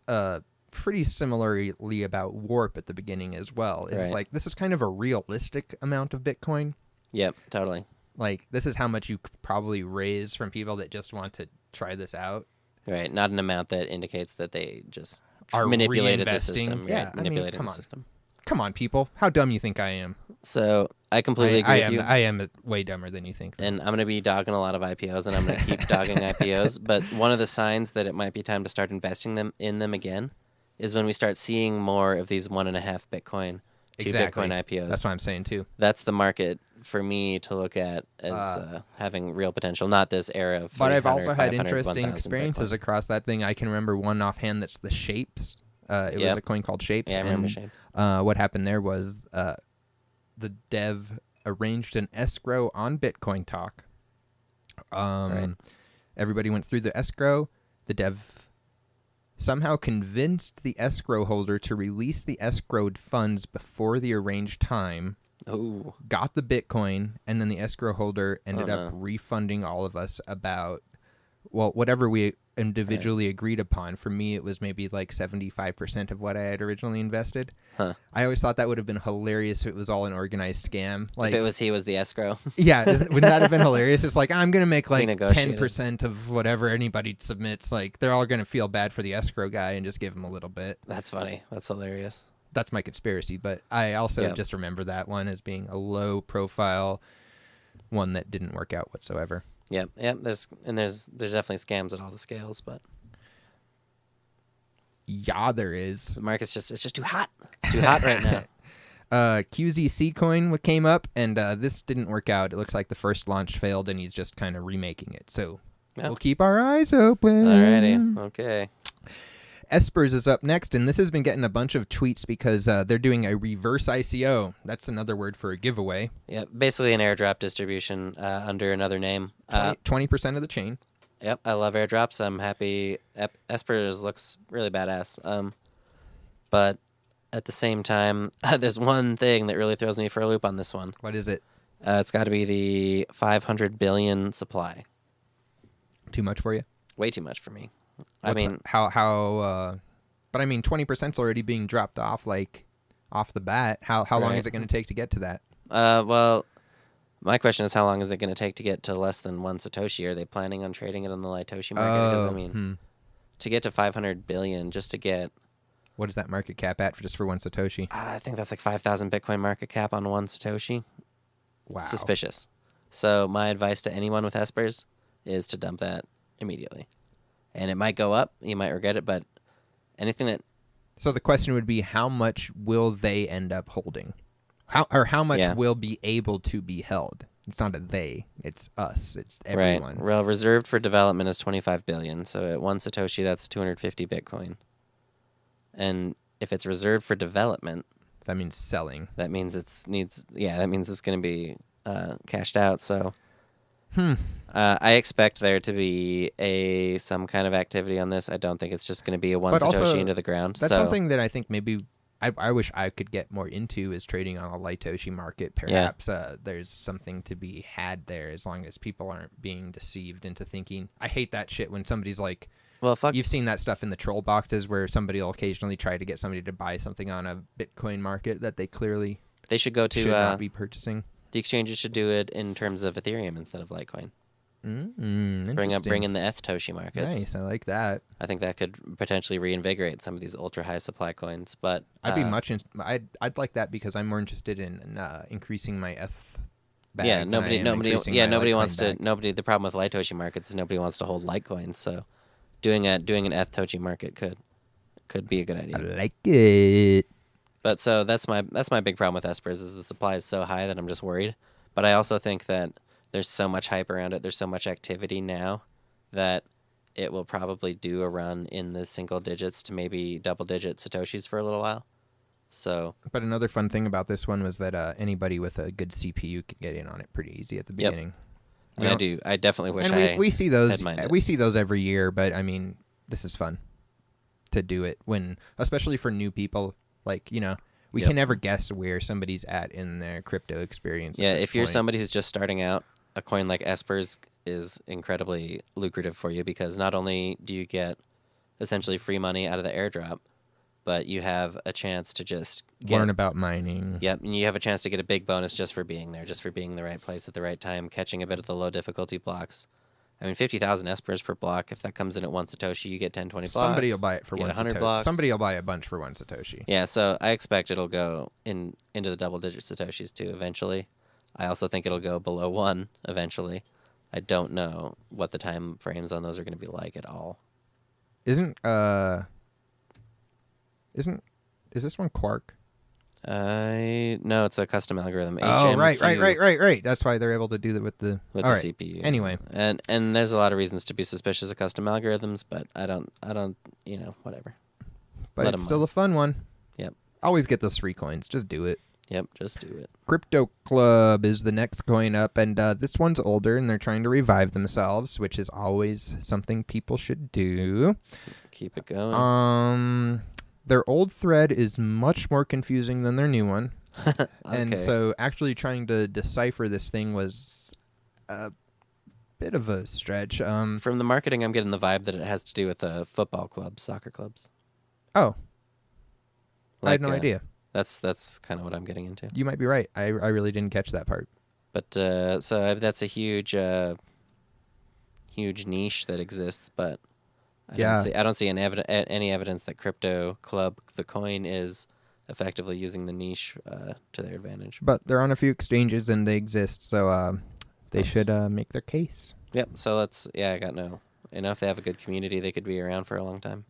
pretty similarly about Warp at the beginning as well. It's like, this is kind of a realistic amount of Bitcoin. Yep, totally. Like, this is how much you could probably raise from people that just want to try this out. Right, not an amount that indicates that they just Are manipulated the reinvesting. system. Yeah, right, manipulated come the on. system. Come on, people. How dumb you think I am? So I completely agree with you. I am way dumber than you think. And I'm going to be dogging a lot of IPOs, and I'm going to keep dogging IPOs. But one of the signs that it might be time to start investing in them again is when we start seeing more of these 1.5 Bitcoin Exactly. Bitcoin IPOs. That's what I'm saying too. That's the market for me to look at as having real potential, not this era of. But I've also 300, had 500, interesting 1,000 experiences Bitcoin. across that thing. I can remember one offhand that's the Shapes. It was a coin called Shapes. Yeah, I remember and, Shapes. what happened there was the dev arranged an escrow on Bitcoin Talk. Right. Everybody went through the escrow. The dev somehow convinced the escrow holder to release the escrowed funds before the arranged time, Ooh. got the Bitcoin, and then the escrow holder ended Oh, up no. refunding all of us about, well, whatever we individually agreed upon. For me, it was maybe like 75% of what I had originally invested. Huh. I always thought that would have been hilarious if it was all an organized scam. Like, If he was the escrow. yeah, wouldn't that have been hilarious? It's like, I'm going to make like negotiated. 10% of whatever anybody submits. Like, they're all going to feel bad for the escrow guy and just give him a little bit. That's funny. That's hilarious. That's my conspiracy. But I also Yeah. just remember that one as being a low profile one that didn't work out whatsoever. Yep. There's definitely scams at all the scales, but Yeah, there is. the market's it's just too hot. It's too hot right now. QZC coin came up, and this didn't work out. It looks like the first launch failed, and he's just kind of remaking it. So Yeah. we'll keep our eyes open. Alrighty. Okay. Espers is up next, and this has been getting a bunch of tweets because they're doing a reverse ICO. That's another word for a giveaway. Yep. Basically an airdrop distribution under another name. 20% of the chain. Yep. I love airdrops. I'm happy. Espers looks really badass. But at the same time, there's one thing that really throws me for a loop on this one. What is it? It's got to be the 500 billion supply. Too much for you? Way too much for me. But I mean, 20%'s already being dropped off, like, off the bat. How long Right. is it going to take to get to that? Well, my question is, how long is it going to take to get to less than 1 Satoshi? Are they planning on trading it on the Litoshi market? Because, I mean, to get to 500 billion, just to get... What is that market cap at just for 1 Satoshi? I think that's like 5,000 Bitcoin market cap on 1 Satoshi. Wow. Suspicious. So my advice to anyone with Espers is to dump that immediately. And it might go up. You might regret it, but anything that... So the question would be, how much will they end up holding? How much will be able to be held? It's not a they. It's us. It's everyone. Right. Well, reserved for development is 25 billion. So at 1 Satoshi, that's 250 Bitcoin. And if it's reserved for development... That means selling. That means that means it's going to be cashed out. So I expect there to be some kind of activity on this. I don't think it's just going to be a 1 But Satoshi also, into the ground. That's so, something that I think maybe I wish I could get more into, is trading on a Litoshi market. Perhaps there's something to be had there, as long as people aren't being deceived into thinking. I hate that shit when somebody's like, well, fuck. you've seen that stuff in the troll boxes where somebody will occasionally try to get somebody to buy something on a Bitcoin market that they clearly They should go to should not be purchasing. the exchanges should do it in terms of Ethereum instead of Litecoin. Bring in the Ethtoshi markets. Nice, I like that. I think that could potentially reinvigorate some of these ultra high supply coins. But I'd be I'd like that because I'm more interested in increasing my ETH bag. yeah, than nobody I am increasing my nobody Litecoin wants bag. to. The problem with Litoshi markets is nobody wants to hold Litecoins. So doing an Ethtoshi market could be a good idea. I like it. But so that's my big problem with Espers is the supply is so high that I'm just worried. But I also think that there's so much hype around it. There's so much activity now that it will probably do a run in the single digits to maybe double digit Satoshis for a little while. So, But another fun thing about this one was that anybody with a good CPU could get in on it pretty easy at the beginning. and I definitely wish And we see those. had mined it. We see those every year, but I mean, this is fun to do it especially for new people. Like, we Yep. can never guess where somebody's at in their crypto experience. at Yeah, this if you're point. somebody who's just starting out, a coin like Espers is incredibly lucrative for you because not only do you get essentially free money out of the airdrop, but you have a chance to just learn about mining. Yep, and you have a chance to get a big bonus just for being there, just for being in the right place at the right time, catching a bit of the low difficulty blocks. I mean, 50,000 Espers per block. If that comes in at 1 Satoshi, you get 10, 20 blocks. Somebody will buy it for you get 1 100 Satoshi. blocks. Somebody will buy a bunch for 1 Satoshi. Yeah, so I expect it'll go into the double-digit Satoshis too eventually. I also think it'll go below 1 eventually. I don't know what the time frames on those are going to be like at all. Is this one Quark? No, it's a custom algorithm. Oh, right. HMQ That's why they're able to do that with the with all the right. CPU. Anyway, and there's a lot of reasons to be suspicious of custom algorithms, but I don't, whatever. but Let it's 'em still mine. a fun one. Yep. Always get those free coins. Just do it. Yep, just do it. CryptoClub is the next coin up, and this one's older, and they're trying to revive themselves, which is always something people should do. Keep it going. Their old thread is much more confusing than their new one, and Okay. so actually trying to decipher this thing was a bit of a stretch. From the marketing, I'm getting the vibe that it has to do with football clubs, soccer clubs. Oh, I had Like, no idea. That's kind of what I'm getting into. You might be right. I really didn't catch that part. But so that's a huge niche that exists, but I don't see any evidence that CryptoClub, the coin, is effectively using the niche to their advantage. But they're on a few exchanges and they exist, so they Nice. should make their case. Yep. So I got no. If they have a good community, they could be around for a long time.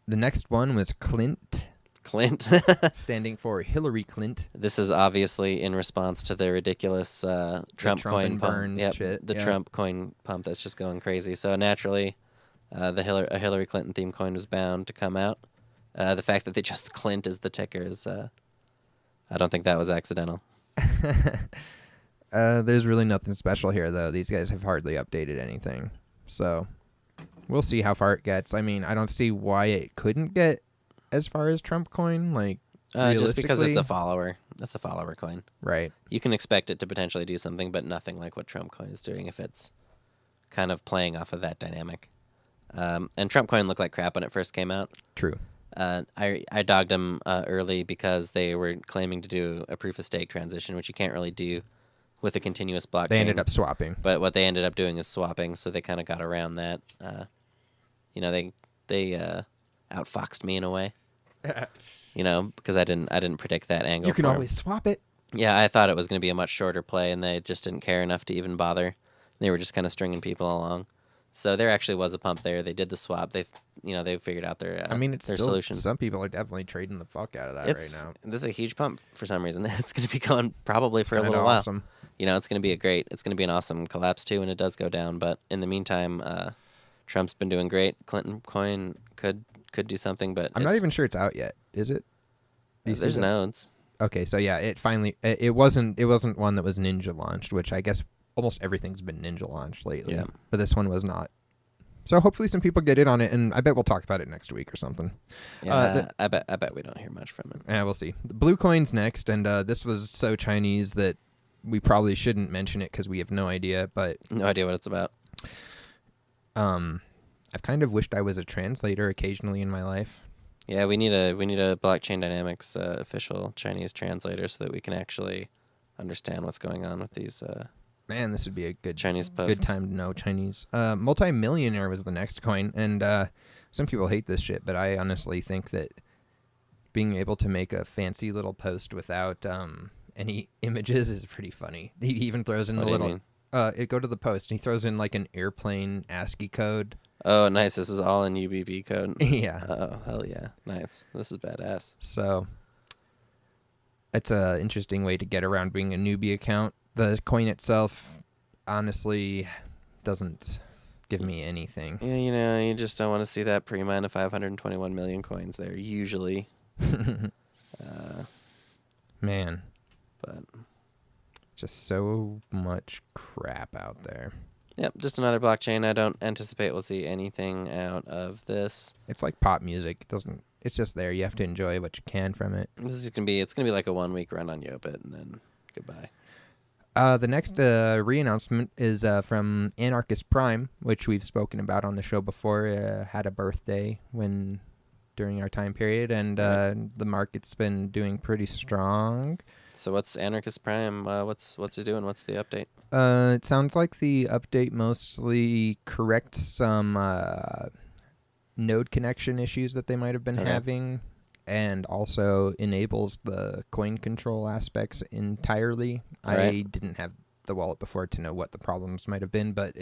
The next one was CLINT, CLINT. standing for Hillary Clint. This is obviously in response to the ridiculous Trump Trump coin and pump. Burns Yep, shit, the yeah. Trump coin pump that's just going crazy. So naturally, a Hillary Clinton themed coin was bound to come out. The fact that they just Clint is the ticker is, I don't think that was accidental. There's really nothing special here, though. These guys have hardly updated anything. So we'll see how far it gets. I mean, I don't see why it couldn't get as far as Trump coin. Like, Just because it's realistically. a follower. That's a follower coin. Right. You can expect it to potentially do something, but nothing like what Trump coin is doing if it's kind of playing off of that dynamic. And Trump coin looked like crap when it first came out. True. I dogged them early because they were claiming to do a proof of stake transition, which you can't really do with a continuous blockchain. They ended up swapping. But what they ended up doing is swapping, so they kind of got around that. They outfoxed me in a way. Because I didn't predict that angle. You can for 'em. always swap it. Yeah, I thought it was going to be a much shorter play, and they just didn't care enough to even bother. They were just kind of stringing people along. So there actually was a pump there. They did the swap. They figured out their It's their still, solution. some people are definitely trading the fuck out of that right now. This is a huge pump for some reason. It's going to be going probably for a Kinda little awesome. while. It's going to be an awesome collapse too when it does go down. But in the meantime, Trump's been doing great. Clinton coin could do something, but I'm not even sure it's out yet. Is it? Do you see there's that? nodes. Okay, so yeah, it finally it wasn't one that was Ninja launched, which I guess almost everything's been Ninja launched lately. Yeah. But this one was not. So hopefully some people get in on it, and I bet we'll talk about it next week or something. Yeah, I bet we don't hear much from it. Yeah, we'll see. The Blue Coin's next, and this was so Chinese that we probably shouldn't mention it because we have no idea. But No idea what it's about. I've kind of wished I was a translator occasionally in my life. Yeah, we need a blockchain dynamics official Chinese translator so that we can actually understand what's going on with these. Man, this would be a good Chinese posts. Good time to know Chinese. Multimillionaire was the next coin, and some people hate this shit, but I honestly think that being able to make a fancy little post without any images is pretty funny. He even throws in What the do you little. mean? Go to the post. And he throws in like an airplane ASCII code. Oh, nice. This is all in UBB code. Yeah. Oh, hell yeah. Nice. This is badass. So it's an interesting way to get around being a newbie account. The coin itself, honestly, doesn't give me anything. Yeah, you just don't want to see that pre-mine of 521 million coins there, usually. Man, But, just so much crap out there. yep, just another blockchain. I don't anticipate we'll see anything out of this. It's like pop music. It's just there. You have to enjoy what you can from it. It's gonna be like a 1 week run on Yobit, and then goodbye. The next re-announcement is from Anarchist Prime, which we've spoken about on the show before. Had a birthday during our time period, and the market's been doing pretty strong. So what's Anarchist Prime? What's it doing? What's the update? It sounds like the update mostly corrects some node connection issues that they might have been Okay. having, and also enables the coin control aspects entirely. I Right. didn't have the wallet before to know what the problems might have been, but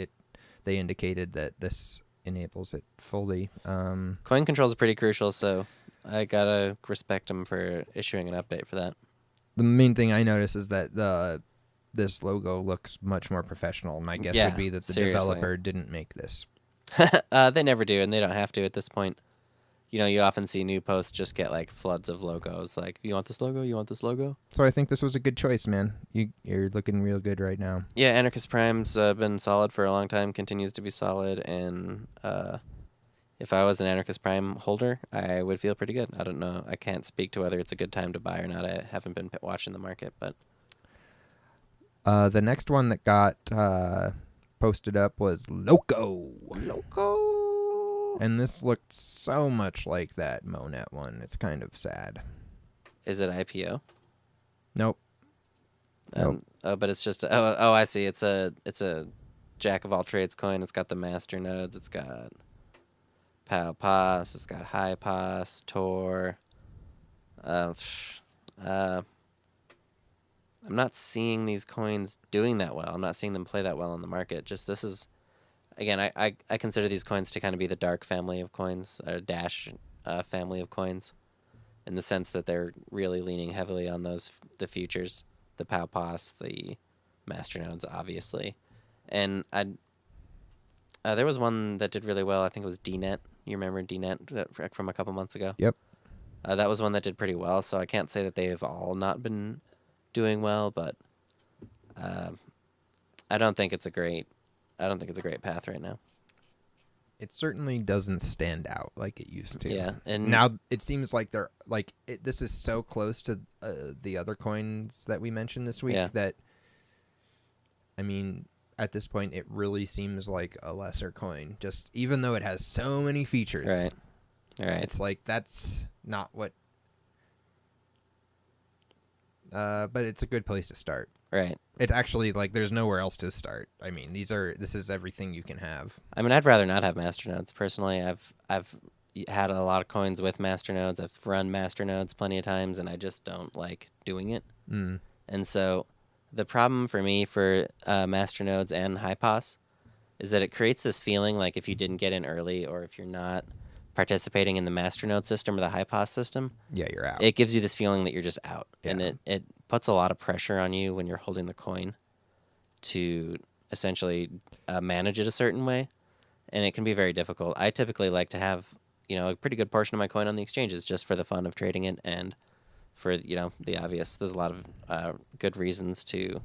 they indicated that this enables it fully. Coin control is pretty crucial. So I gotta respect them for issuing an update for that. The main thing I notice is that this logo looks much more professional. My guess Yeah, would be that the seriously. developer didn't make this. They never do, and they don't have to at this point. You know, you often see new posts just get like floods of logos. Like, you want this logo? You want this logo? So I think this was a good choice, man. You're looking real good right now. Yeah, Anarchist Prime's been solid for a long time, continues to be solid, and if I was an Anarchist Prime holder, I would feel pretty good. I don't know. I can't speak to whether it's a good time to buy or not. I haven't been watching the market, but... The next one that got posted up was Loco. And this looked so much like that MoNet one. It's kind of sad. Is it IPO? Nope. Nope. Oh, but it's just I see. It's a jack of all trades coin. It's got the master nodes. It's got Pow Pass. It's got High Pass, Tor. I'm not seeing these coins doing that well. I'm not seeing them play that well in the market. Just this is, again, I consider these coins to kind of be the dark family of coins, or Dash family of coins, in the sense that they're really leaning heavily on the futures, the Pow Pass, the masternodes, obviously, and there was one that did really well. I think it was DNet. You remember DNet from a couple months ago? Yep. That was one that did pretty well. So I can't say that they've all not been doing well, but I don't think it's a great path right now. It certainly doesn't stand out like it used to. Yeah, and now it seems like they're like this is so close to the other coins that we mentioned this week that, I mean, at this point it really seems like a lesser coin. Just even though it has so many features, right. It's like that's not what. But it's a good place to start. Right. It's actually like there's nowhere else to start. I mean, this is everything you can have. I mean, I'd rather not have masternodes personally. I've had a lot of coins with masternodes. I've run masternodes plenty of times, and I just don't like doing it. Mm. And so, the problem for me for masternodes and HiPos is that it creates this feeling like if you didn't get in early, or if you're not participating in the masternode system or the HiPos system, yeah, you're out. It gives you this feeling that you're just out, Yeah. and it puts a lot of pressure on you when you're holding the coin to essentially manage it a certain way, and it can be very difficult. I typically like to have a pretty good portion of my coin on the exchanges just for the fun of trading it, and for the obvious. There's a lot of good reasons to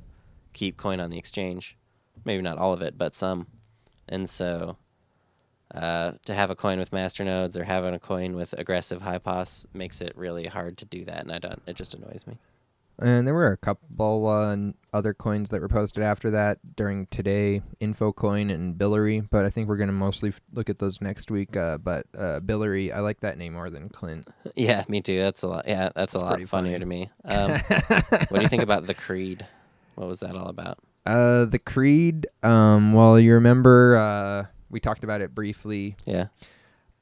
keep coin on the exchange, maybe not all of it, but some, and so. To have a coin with masternodes or having a coin with aggressive HiPos makes it really hard to do that, and it just annoys me. And there were a couple other coins that were posted after that during today, InfoCoin and Billary, but I think we're going to mostly look at those next week. But Billary, I like that name more than CLINT. Yeah, me too. That's a lot. Yeah, that's a lot funnier to me. What do you think about the Creed? What was that all about? The Creed, well, you remember... we talked about it briefly. Yeah.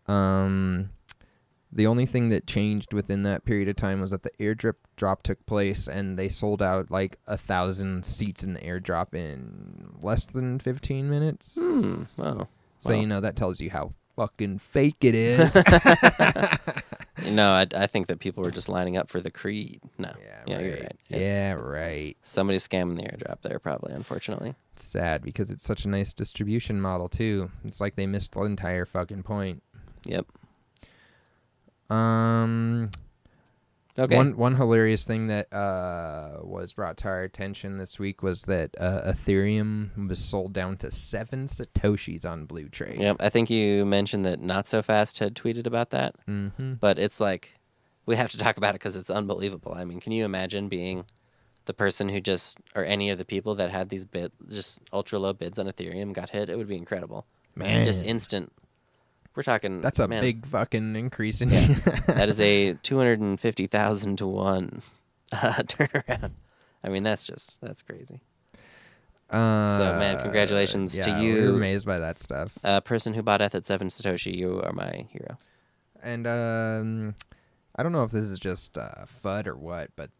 The only thing that changed within that period of time was that the airdrop took place, and they sold out like 1,000 seats in the airdrop in less than 15 minutes. Wow. So that tells you how fucking fake it is. I think that people were just lining up for the Creed. No. Yeah, right. You're right. Right. Somebody's scamming the airdrop there, probably, unfortunately. It's sad because it's such a nice distribution model too. It's like they missed the entire fucking point. Yep. Okay. One hilarious thing that was brought to our attention this week was that Ethereum was sold down to 7 Satoshis on Blue Trade. Yep. I think you mentioned that Not So Fast had tweeted about that. Mm-hmm. But it's like, we have to talk about it because it's unbelievable. I mean, can you imagine being the person who or any of the people that had these just ultra low bids on Ethereum got hit? It would be incredible. Man. Just instant. We're talking. That's a big fucking increase in. Yeah. That is a 250,000 to 1 turnaround. I mean, that's crazy. So, man, congratulations to you. We're amazed by that stuff. Person who bought ETH at 7 Satoshi, you are my hero. And I don't know if this is just FUD or what, but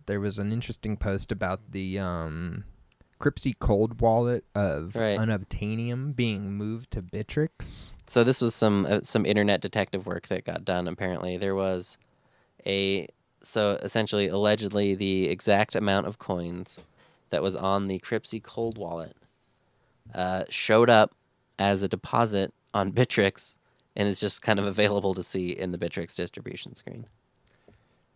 there was an interesting post about the Cryptsy cold wallet of Right. unobtainium being moved to Bittrex. So this was some internet detective work that got done. Apparently, there was essentially, allegedly, the exact amount of coins that was on the Cryptsy cold wallet showed up as a deposit on Bittrex, and is just kind of available to see in the Bittrex distribution screen.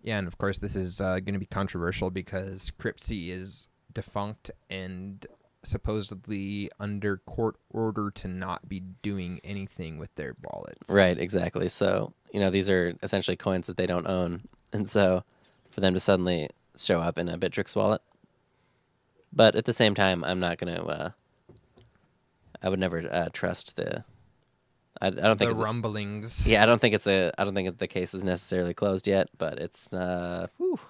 Yeah, and of course this is going to be controversial because Cryptsy is defunct and supposedly under court order to not be doing anything with their wallets. Right, exactly. So, these are essentially coins that they don't own. And so for them to suddenly show up in a Bittrex wallet. But at the same time, I'm not going to, I would never trust I don't think the rumblings. I don't think the case is necessarily closed yet, but it's, Whew,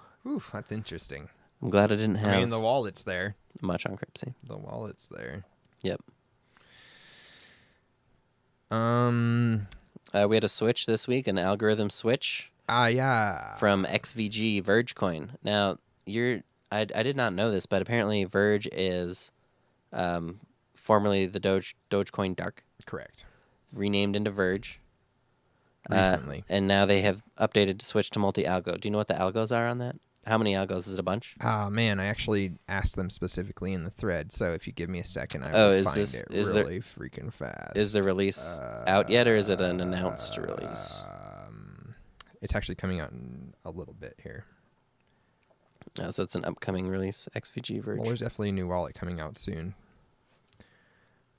that's interesting. I'm glad I didn't have I mean, the wallet's there. much on Cryptsy. The wallet's there. Yep. We had a switch this week, an algorithm switch. Yeah. From XVG Vergecoin. Now, I did not know this, but apparently Verge is formerly the Dogecoin Dark. Correct. Renamed into Verge. Recently. And now they have updated to switch to multi-algo. Do you know what the algos are on that? How many algos? Is it a bunch? Oh, man, I actually asked them specifically in the thread, so if you give me a second, I will find it really freaking fast. Is the release out yet, or is it an announced release? It's actually coming out in a little bit here. Oh, so it's an upcoming release, XVG Verge. Well, there's definitely a new wallet coming out soon.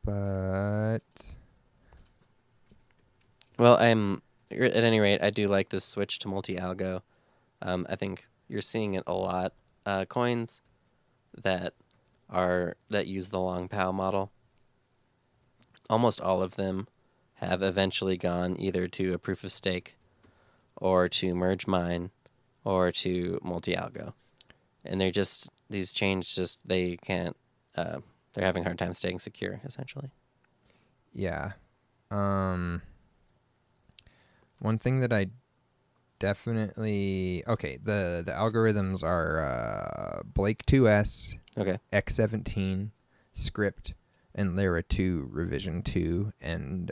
But... Well, at any rate, I do like this switch to multi-algo. I think you're seeing it a lot. Coins that use the long POW model, almost all of them have eventually gone either to a proof of stake or to merge mine or to multi-algo. And these chains they can't, they're having a hard time staying secure, essentially. Yeah. One thing that I definitely... Okay, the algorithms are Blake 2S, Okay. X17, Script, and Lyra 2 Revision 2, and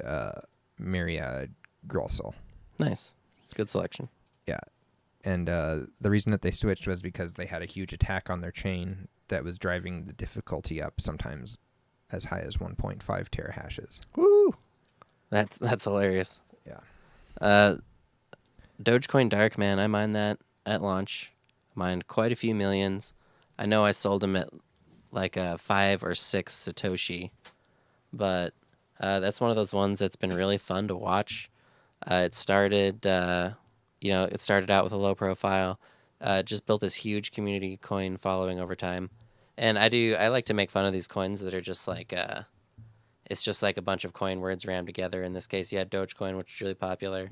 Myriad Grossel. Nice. Good selection. Yeah. And the reason that they switched was because they had a huge attack on their chain that was driving the difficulty up, sometimes as high as 1.5 terahashes. Woo! That's hilarious. Yeah. Dogecoin Dark, man, I mined that at launch. Mined quite a few millions. I know I sold them at like 5 or 6 Satoshi, but that's one of those ones that's been really fun to watch. It started out with a low profile, just built this huge community coin following over time. And I like to make fun of these coins that are just like, it's just like a bunch of coin words rammed together. In this case, you had Dogecoin, which is really popular.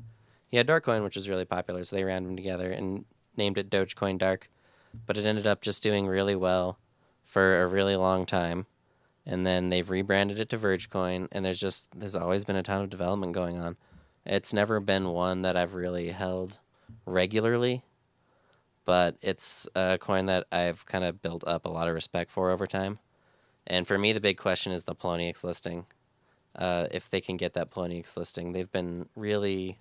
You had Darkcoin, which is really popular, so they rammed them together and named it Dogecoin Dark. But it ended up just doing really well for a really long time. And then they've rebranded it to Vergecoin, and there's always been a ton of development going on. It's never been one that I've really held regularly, but it's a coin that I've kind of built up a lot of respect for over time. And for me, the big question is the Poloniex listing. If they can get that Poloniex listing, they've been really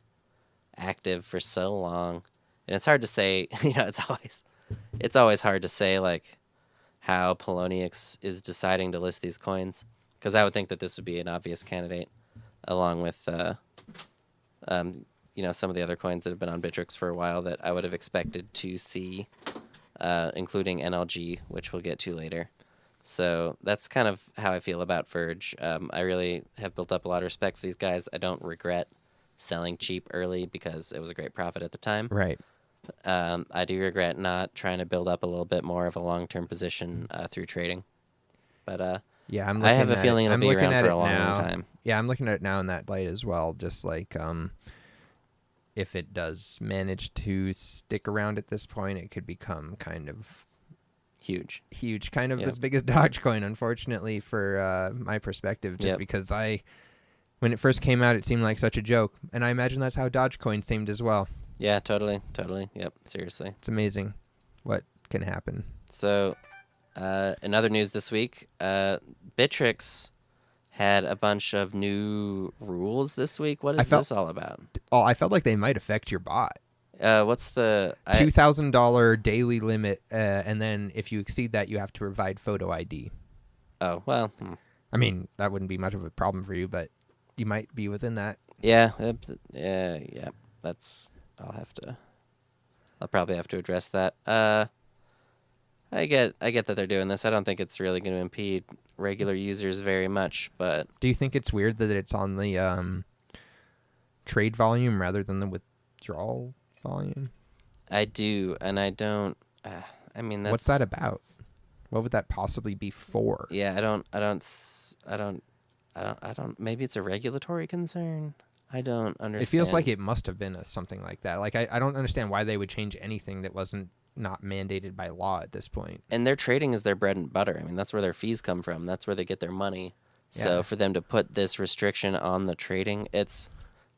active for so long, and it's hard to say. It's always hard to say like how Poloniex is deciding to list these coins, because I would think that this would be an obvious candidate, along with some of the other coins that have been on Bittrex for a while that I would have expected to see, including NLG, which we'll get to later. So that's kind of how I feel about Verge. I really have built up a lot of respect for these guys. I don't regret selling cheap early because it was a great profit at the time. Right. I do regret not trying to build up a little bit more of a long-term position through trading. But yeah, I have a feeling it'll be around for a long time. Yeah, I'm looking at it now in that light as well. Just like if it does manage to stick around at this point, it could become kind of huge, kind of as big as Dogecoin, unfortunately, for my perspective, just because when it first came out, it seemed like such a joke, and I imagine that's how Dogecoin seemed as well. Yeah, totally. Yep, seriously. It's amazing what can happen. So In other news this week, Bittrex had a bunch of new rules this week. What is this all about? Oh, I felt like they might affect your bot. What's the $2,000 daily limit, and then if you exceed that, you have to provide photo ID. Oh well. I mean, that wouldn't be much of a problem for you, but you might be within that. Yeah. That's. I'll probably have to address that. I get that they're doing this. I don't think it's really going to impede regular users very much, but do you think it's weird that it's on the trade volume rather than the withdrawal volume? I do, and I don't. I mean, what's that about? What would that possibly be for? Yeah, I don't. Maybe it's a regulatory concern. I don't understand. It feels like it must have been something like that. Like I don't understand why they would change anything that wasn't not mandated by law at this point. And their trading is their bread and butter. I mean, that's where their fees come from. That's where they get their money. So for them to put this restriction on the trading,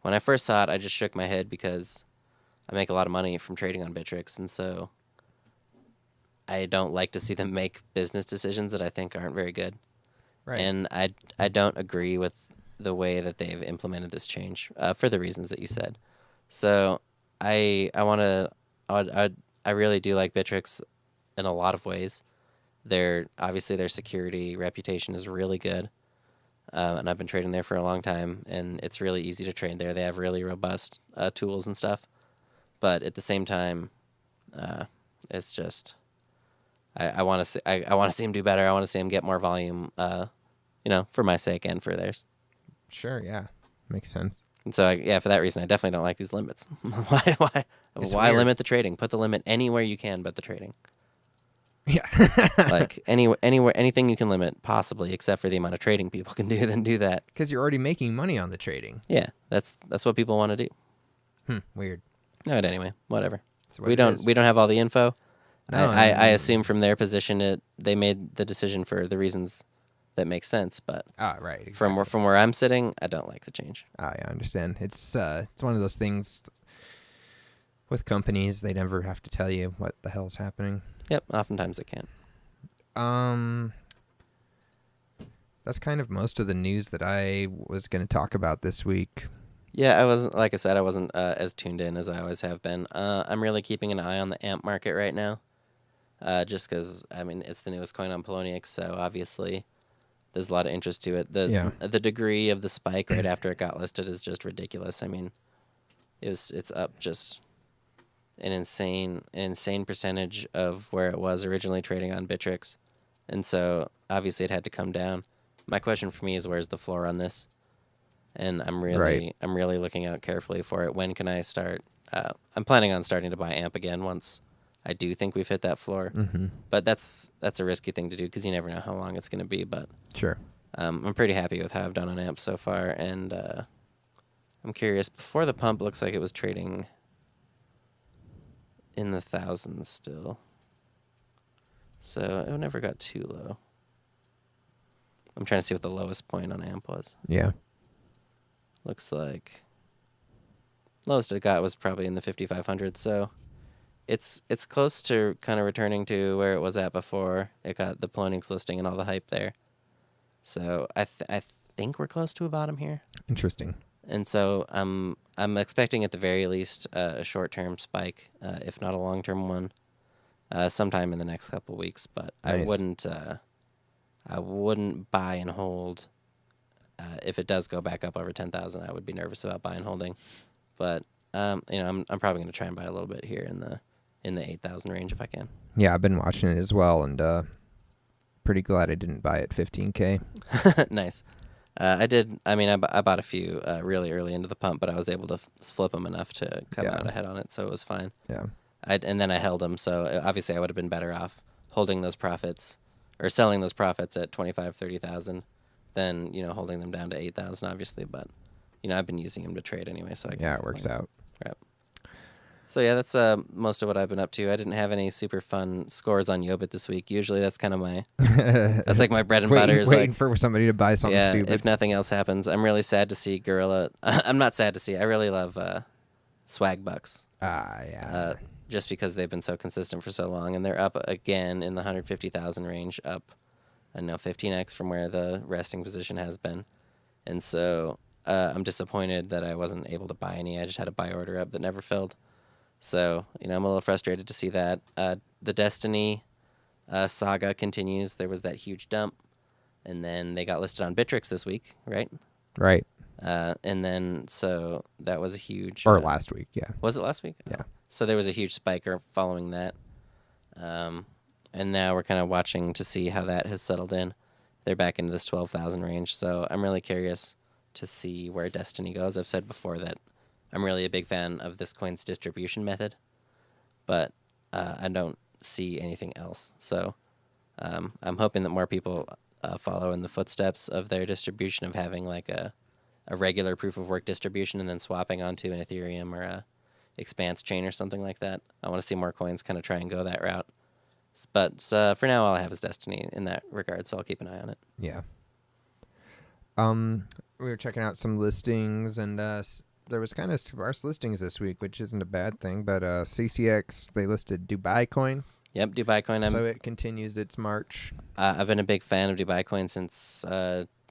when I first saw it, I just shook my head because I make a lot of money from trading on Bittrex, and so I don't like to see them make business decisions that I think aren't very good. Right. And I don't agree with the way that they've implemented this change for the reasons that you said. So I really do like Bittrex in a lot of ways. Obviously their security reputation is really good, and I've been trading there for a long time, and it's really easy to trade there. They have really robust tools and stuff, but at the same time, it's just I want to see them do better. I want to see them get more volume, for my sake and for theirs. Sure, yeah, makes sense. And so, for that reason, I definitely don't like these limits. Why limit the trading? Put the limit anywhere you can, but the trading. Yeah, like anywhere, anything you can limit possibly, except for the amount of trading people can do. Then do that because you're already making money on the trading. Yeah, that's what people want to do. Weird. No, but anyway, whatever. What we don't have all the info. No, I assume from their position they made the decision for the reasons that make sense, but right. Exactly. From where I'm sitting, I don't like the change. I understand. It's one of those things with companies, they never have to tell you what the hell's happening. Yep, oftentimes they can't. That's kind of most of the news that I was going to talk about this week. Yeah, I wasn't, like I said, I wasn't as tuned in as I always have been. I'm really keeping an eye on the AMP market right now, just because, I mean, it's the newest coin on Poloniex, so obviously there's a lot of interest to it. The degree of the spike right after it got listed is just ridiculous. I mean, it's up just an insane percentage of where it was originally trading on Bittrex, and so obviously it had to come down. My question for me is, where's the floor on this? And I'm really looking out carefully for it. When can I start? I'm planning on starting to buy AMP again once I do think we've hit that floor. Mm-hmm. But that's a risky thing to do because you never know how long it's going to be. But sure, I'm pretty happy with how I've done on AMP so far, and I'm curious. Before the pump, looks like it was trading in the thousands still, so it never got too low. I'm trying to see what the lowest point on AMP was. Yeah. Looks like lowest it got was probably in the 5,500, so it's close to kind of returning to where it was at before it got the Poloniex listing and all the hype there. So I think we're close to a bottom here. Interesting. And so I'm expecting at the very least a short-term spike, if not a long-term one, sometime in the next couple weeks. But nice. I wouldn't buy and hold. If it does go back up over 10,000, I would be nervous about buying and holding. But I'm probably going to try and buy a little bit here in the 8,000 range if I can. Yeah, I've been watching it as well, and pretty glad I didn't buy it 15K. Nice. I did. I mean, I bought a few really early into the pump, but I was able to flip them enough to come out ahead on it, so it was fine. Yeah. And then I held them, so obviously I would have been better off holding those profits or selling those profits at 25,000, 30,000 than holding them down to 8,000, obviously. But I've been using them to trade anyway, so it works out. Right. So yeah, that's most of what I've been up to. I didn't have any super fun scores on Yobit this week. Usually that's kind of that's like my bread and butter. Waiting for somebody to buy something stupid. If nothing else happens. I'm really sad to see Gorilla. I'm not sad to see. I really love Swag Bucks. Yeah. just because they've been so consistent for so long, and they're up again in the 150,000 range, up, I don't know, 15x from where the resting position has been. And so I'm disappointed that I wasn't able to buy any. I just had a buy order up that never filled. So, I'm a little frustrated to see that. The Destiny saga continues. There was that huge dump, and then they got listed on Bittrex this week, right? Right. And then, so that was a huge... Or last week, yeah. Was it last week? Yeah. So there was a huge spike following that. And now we're kind of watching to see how that has settled in. They're back into this 12,000 range. So I'm really curious to see where Destiny goes. I've said before that I'm really a big fan of this coin's distribution method, but I don't see anything else. So I'm hoping that more people follow in the footsteps of their distribution of having like a regular proof of work distribution and then swapping onto an Ethereum or a Expanse chain or something like that. I want to see more coins kind of try and go that route. But for now, all I have is Destiny in that regard, so I'll keep an eye on it. Yeah. We were checking out some listings, and there was kind of sparse listings this week, which isn't a bad thing. But C-cex, they listed Dubai Coin. Yep, Dubai Coin. So it continues its march. I've been a big fan of Dubai Coin since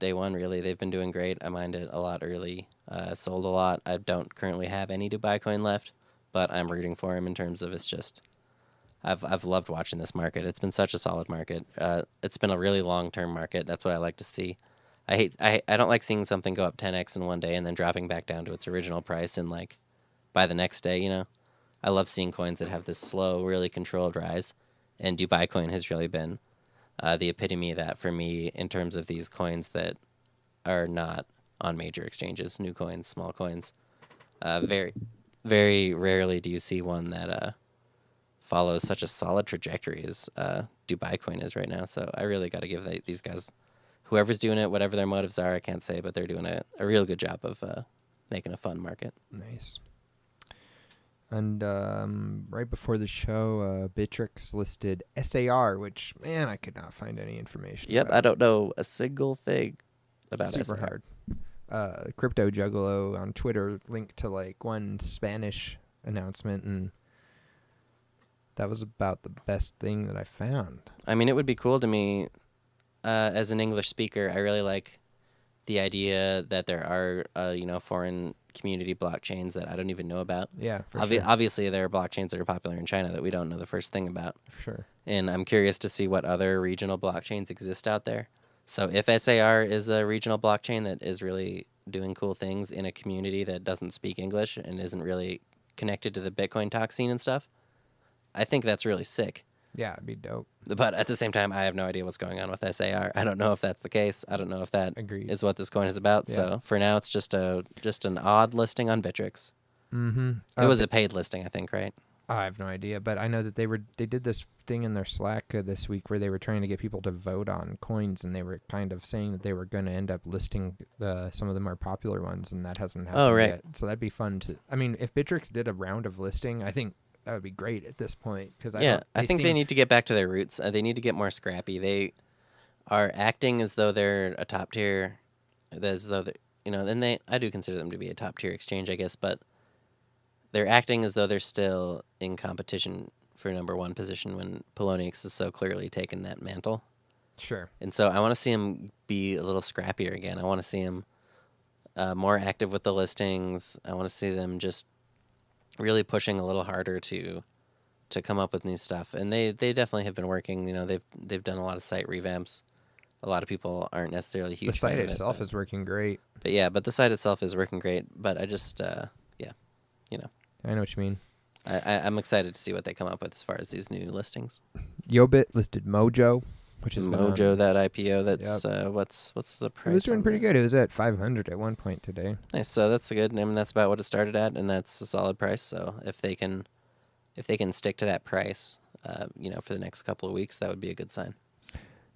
day one, really. They've been doing great. I mined it a lot early, sold a lot. I don't currently have any Dubai Coin left, but I'm rooting for him in terms of it's just... I've loved watching this market. It's been such a solid market. It's been a really long-term market. That's what I like to see. I don't like seeing something go up 10x in one day and then dropping back down to its original price and like by the next day, I love seeing coins that have this slow, really controlled rise. And Dubai Coin has really been the epitome of that for me in terms of these coins that are not on major exchanges, new coins, small coins. Very, very rarely do you see one that follows such a solid trajectory as Dubai Coin is right now. So I really got to give these guys, whoever's doing it, whatever their motives are, I can't say, but they're doing a real good job of making a fun market. Nice. And right before the show, Bittrex listed SAR, which, man, I could not find any information Yep, about. I don't know a single thing about Super SAR. hard. Crypto Juggalo on Twitter linked to like one Spanish announcement, and that was about the best thing that I found. I mean, it would be cool to me, as an English speaker, I really like the idea that there are, foreign community blockchains that I don't even know about. Yeah, for sure. Obviously, there are blockchains that are popular in China that we don't know the first thing about. Sure. And I'm curious to see what other regional blockchains exist out there. So if SAR is a regional blockchain that is really doing cool things in a community that doesn't speak English and isn't really connected to the Bitcoin talk scene and stuff, I think that's really sick. Yeah, it'd be dope. But at the same time, I have no idea what's going on with SAR. I don't know if that's the case. I don't know if that Agreed. is what this coin is about. Yeah. So for now, it's just an odd listing on Bittrex. Mm-hmm. It was a paid listing, I think, right? I have no idea, but I know that they did this thing in their Slack this week where they were trying to get people to vote on coins, and they were kind of saying that they were going to end up listing some of the more popular ones, and that hasn't happened right. yet. So that'd be fun to. I mean, if Bittrex did a round of listing, I think that would be great at this point because I think they need to get back to their roots. They need to get more scrappy. They are acting as though they're a top tier, as though and I do consider them to be a top tier exchange, I guess, but they're acting as though they're still in competition for number one position when Poloniex has so clearly taken that mantle. Sure. And so I want to see him be a little scrappier again. I want to see him more active with the listings. I want to see them just really pushing a little harder to come up with new stuff. And they definitely have been working. They've done a lot of site revamps. A lot of people aren't necessarily huge. The site fan of itself it, is working great. But the site itself is working great. But I just I know what you mean. I'm excited to see what they come up with as far as these new listings. Yobit listed Mojo, which is Mojo, that IPO. That's what's the price? It was doing pretty good. It was at 500 at one point today. Nice. So that's good. I mean, that's about what it started at, and that's a solid price. So if they can stick to that price, for the next couple of weeks, that would be a good sign.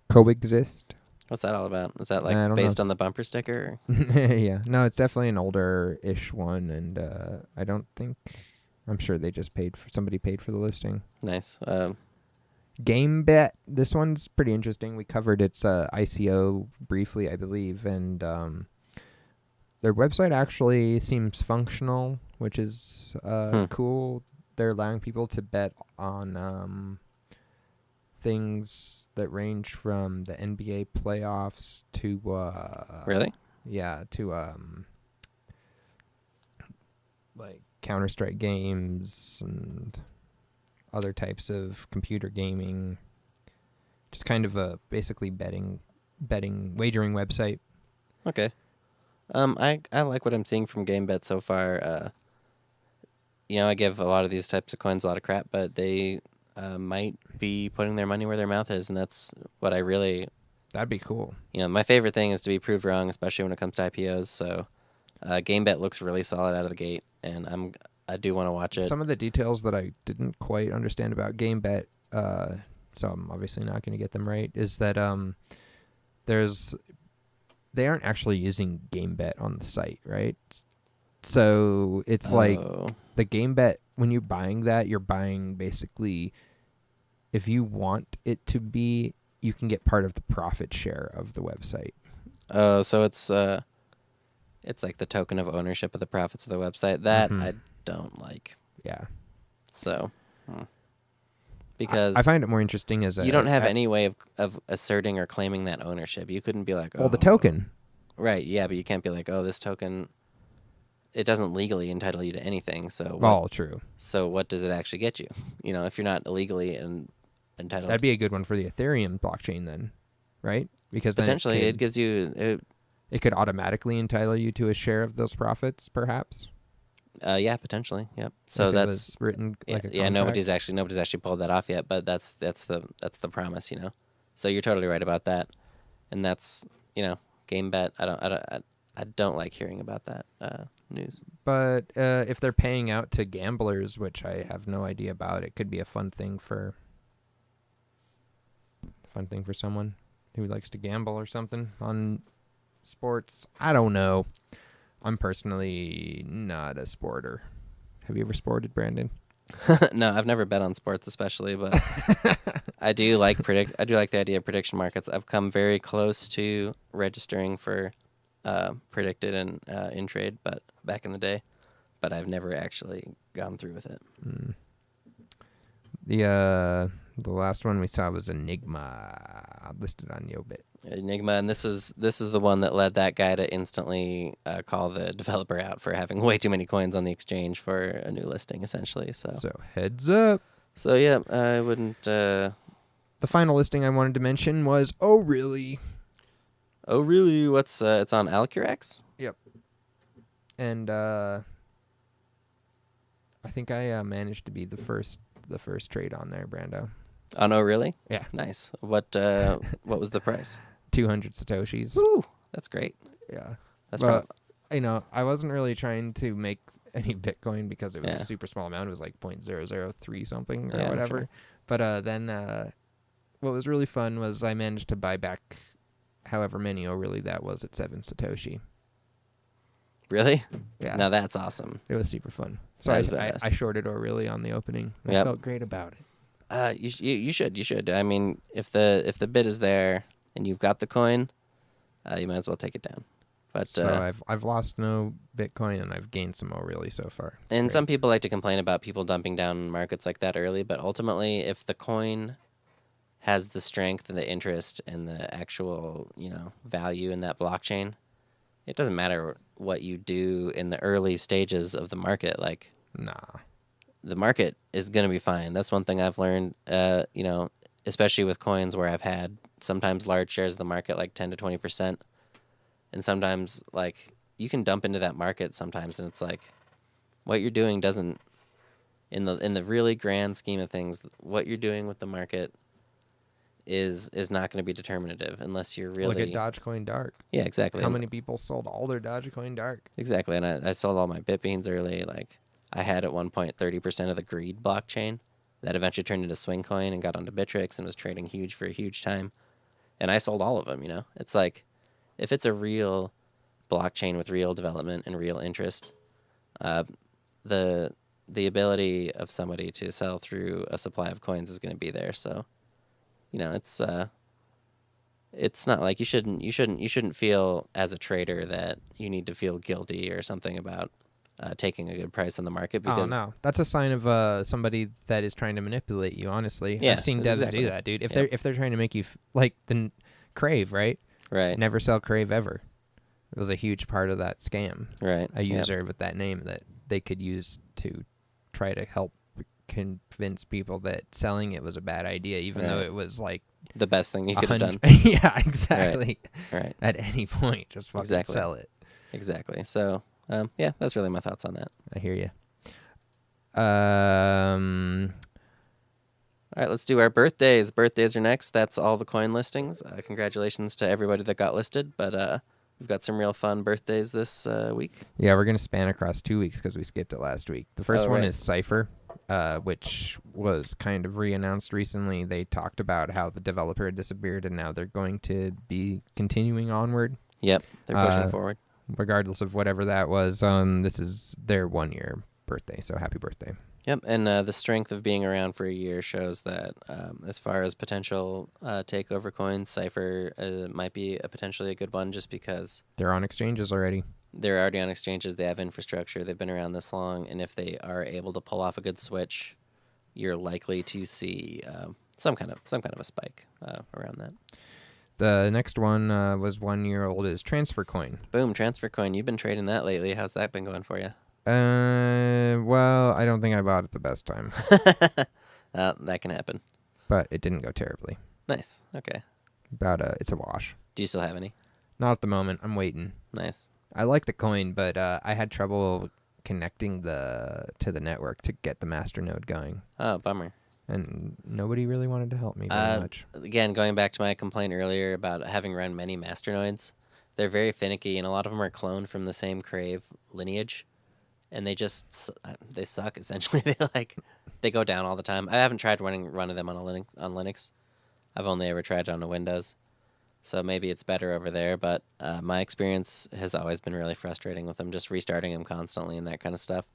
Coexist. What's that all about? Is that I don't based know. on the bumper sticker? Yeah. No, it's definitely an older-ish one, and I'm sure they just somebody paid for the listing. Nice. GameBet. This one's pretty interesting. We covered its ICO briefly, I believe, and their website actually seems functional, which is cool. they're allowing people to bet on things that range from the NBA playoffs to Really? yeah, to like Counter-Strike games and other types of computer gaming. Just kind of a basically betting wagering website. Okay. I like what I'm seeing from GameBet so far. I give a lot of these types of coins a lot of crap, but they might be putting their money where their mouth is, and that's what I really... That'd be cool. My favorite thing is to be proved wrong, especially when it comes to IPOs. So, GameBet looks really solid out of the gate, and I do want to watch it. Some of the details that I didn't quite understand about GameBet, so I'm obviously not going to get them right, is that they aren't actually using GameBet on the site, right? So it's like the GameBet, when you're buying that, you're buying basically, if you want it to be, you can get part of the profit share of the website. Oh, so it's like the token of ownership of the profits of the website. That I don't like. Yeah. So, because I find it more interesting as you don't have any way of asserting or claiming that ownership. You couldn't be like, oh, well, the token. Right, yeah, but you can't be like, oh, this token, it doesn't legally entitle you to anything. So True. So what does it actually get you? If you're not illegally entitled. That'd be a good one for the Ethereum blockchain then, right? Because then potentially it gives you... It could automatically entitle you to a share of those profits, perhaps. Yeah, potentially. Yep. So if that's it was written like a yeah. contract. Nobody's actually pulled that off yet, but that's the promise, So you're totally right about that, and that's GameBet. I don't like hearing about that news. But if they're paying out to gamblers, which I have no idea about, it could be a fun thing for someone who likes to gamble or something on sports. I don't know. I'm personally not a sporter. Have you ever sported, Brandon? No, I've never bet on sports, especially, but I do like the idea of prediction markets. I've come very close to registering for predicted and in trade, but back in the day, but I've never actually gone through with it. The last one we saw was Enigma, listed on Yobit. Enigma, and this is the one that led that guy to instantly call the developer out for having way too many coins on the exchange for a new listing, essentially. So heads up. So yeah, I wouldn't. The final listing I wanted to mention was Oh Really. Oh Really? What's it's on Alcurex? Yep. And I think I managed to be the first trade on there, Brando. Oh no, really? Yeah. Nice. What was the price? 200 Satoshis. Woo! That's great. Yeah. That's but, I wasn't really trying to make any Bitcoin because it was a super small amount. It was like 0.003 something or whatever. Sure. But then what was really fun was I managed to buy back however many really that was at 7 Satoshi. Really? Yeah. Now that's awesome. It was super fun. So I shorted really on the opening. I felt great about it. You should. I mean, if the bid is there and you've got the coin, you might as well take it down. But so I've lost no Bitcoin and I've gained some really so far. It's great. Some people like to complain about people dumping down markets like that early, but ultimately, if the coin has the strength and the interest and the actual value in that blockchain, it doesn't matter what you do in the early stages of the market. Like, the market is going to be fine. That's one thing I've learned, especially with coins where I've had sometimes large shares of the market, like 10 to 20%. And sometimes, like, you can dump into that market sometimes, and it's like, what you're doing doesn't, in the really grand scheme of things, what you're doing with the market is not going to be determinative unless you're really... Look at Dogecoin Dark. Yeah, exactly. How many people sold all their Dogecoin Dark? Exactly, and I sold all my Bitbeans early. Like, I had at one point 30% of the Greed blockchain that eventually turned into Swingcoin and got onto Bittrex and was trading huge for a huge time. And I sold all of them, It's like, if it's a real blockchain with real development and real interest, the ability of somebody to sell through a supply of coins is going to be there. So, it's not like you shouldn't feel as a trader that you need to feel guilty or something about taking a good price in the market. Oh Because no, that's a sign of somebody that is trying to manipulate you. Honestly, Yeah, I've seen that's devs exactly do it. that, dude. If Yep. they're trying to make you like the Crave, right? Right. Never sell Crave ever. It was a huge part of that scam. Right. A Yep. user with that name that they could use to try to help convince people that selling it was a bad idea, even though Right. it was like The best thing you could have done. Yeah, exactly. Right. At any point, just fucking Exactly. sell it. Exactly. So, yeah, that's really my thoughts on that. I hear you. All right, let's do our birthdays. Birthdays are next. That's all the coin listings. Congratulations to everybody that got listed, but we've got some real fun birthdays this week. Yeah, we're gonna span across 2 weeks because we skipped it last week. The first one right. is Cypher, which was kind of re-announced recently. They talked about how the developer had disappeared, and now they're going to be continuing onward, Yep, they're pushing forward. regardless of whatever that was. This is their 1 year birthday, so happy birthday. Yep, and the strength of being around for a year shows that as far as potential takeover coins, Cypher might be potentially a good one just because They're on exchanges already. they're already on exchanges, they have infrastructure, they've been around this long, and if they are able to pull off a good switch, you're likely to see some kind of a spike around that. The next one was 1 year old is Transfercoin. Boom, Transfercoin. You've been trading that lately. How's that been going for you? Well, I don't think I bought it the best time, That can happen. but it didn't go terribly. Nice. Okay. It's a wash. Do you still have any? Not at the moment. I'm waiting. Nice. I like the coin, but I had trouble connecting to the network to get the master node going, Oh, bummer. and nobody really wanted to help me very much. Again, going back to my complaint earlier about having run many masternodes, they're very finicky, and a lot of them are cloned from the same Crave lineage, and they suck essentially. They go down all the time. I haven't tried running them on Linux. I've only ever tried it on a Windows, so maybe it's better over there. But my experience has always been really frustrating with them, just restarting them constantly and that kind of stuff.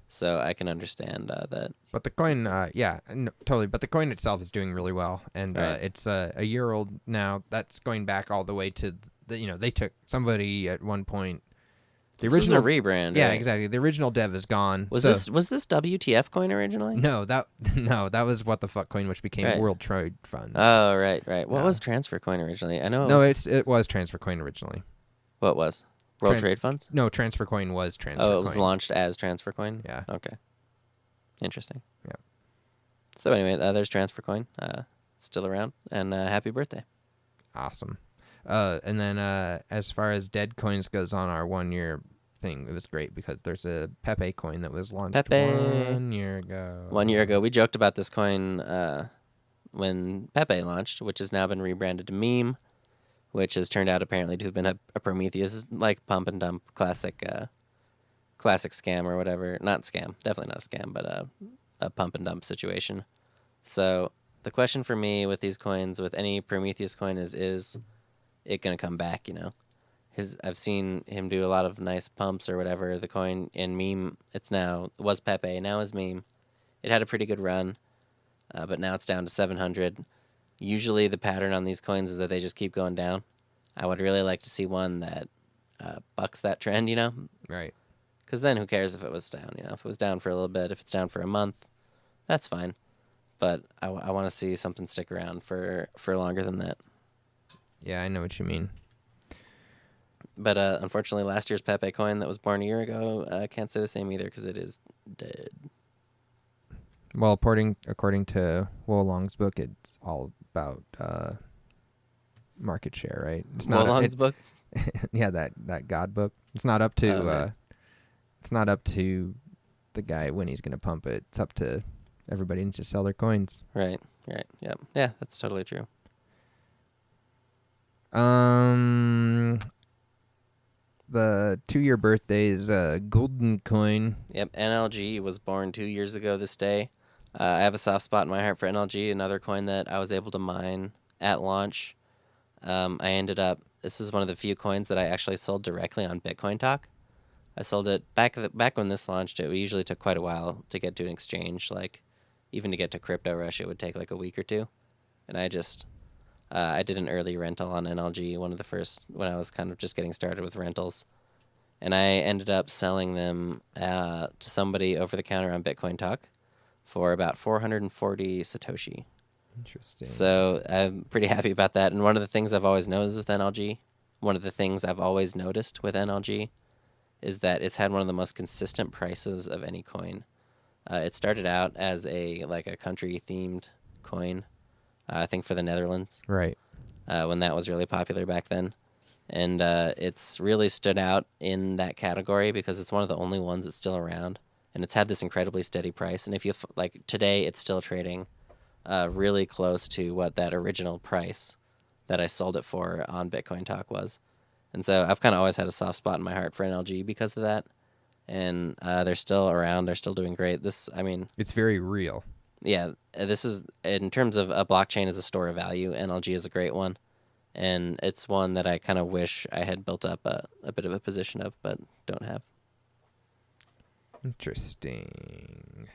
So I can understand that. But the coin, yeah, no, totally. But the coin itself is doing really well, and Right. it's a year old now. That's going back all the way to they took somebody at one point. The This was original a rebrand. yeah, right? exactly. The original dev is gone. Was so- this WTF coin originally? No, that was what the fuck coin, which became Right. World Trade Funds. Oh, right. What Yeah. was Transfercoin originally? I know it no, was. it was Transfercoin originally. What was? World Tran- Trade Funds? No, Transfercoin was Transfercoin. Oh, it was launched as Transfercoin? Yeah. Okay. Interesting. Yeah. So anyway, there's Transfercoin. Still around. And happy birthday. Awesome. And then as far as dead coins goes on our 1 year thing, it was great because there's a Pepe coin that was launched Pepe. 1 year ago. 1 year ago, we joked about this coin when Pepe launched, which has now been rebranded to Meme, which has turned out apparently to have been a Prometheus like pump and dump classic scam or whatever. Not scam, definitely not a scam, but a pump and dump situation. So the question for me with these coins, with any Prometheus coin, is it going to come back? I've seen him do a lot of nice pumps or whatever. The coin in Meme, was Pepe, now is Meme. It had a pretty good run, but now it's down to 700. Usually the pattern on these coins is that they just keep going down. I would really like to see one that bucks that trend, Right. because then who cares if it was down? If it was down for a little bit, if it's down for a month, that's fine. But I want to see something stick around for longer than that. Yeah, I know what you mean. But unfortunately, last year's Pepe coin that was born a year ago, I can't say the same either because it is dead. Well, according to Wolong's book, it's all about market share, right? It's not Wolong's book? Yeah, that God book. It's not up to nice. it's not up to the guy when he's going to pump it. It's up to everybody needs to sell their coins. Right. Yep. Yeah, that's totally true. The 2 year birthday is Golden Coin. Yep, NLG was born 2 years ago this day. I have a soft spot in my heart for NLG, another coin that I was able to mine at launch. This is one of the few coins that I actually sold directly on Bitcoin Talk. I sold it back when this launched. It usually took quite a while to get to an exchange. Like, even to get to Crypto Rush, it would take like a week or two. And I did an early rental on NLG, one of the first when I was kind of just getting started with rentals. and I ended up selling them to somebody over the counter on Bitcoin Talk for about 440 Satoshi. Interesting. So I'm pretty happy about that. And one of the things I've always noticed with NLG, is that it's had one of the most consistent prices of any coin. It started out as a country themed coin, I think for the Netherlands. Right. When that was really popular back then. And it's really stood out in that category because it's one of the only ones that's still around. And it's had this incredibly steady price. And if you today, it's still trading really close to what that original price that I sold it for on Bitcoin Talk was. And so I've kind of always had a soft spot in my heart for NLG because of that. And they're still around. They're still doing great. It's very real. Yeah, this is, in terms of a blockchain as a store of value, NLG is a great one. And it's one that I kind of wish I had built up a bit of a position of, but don't have. Interesting.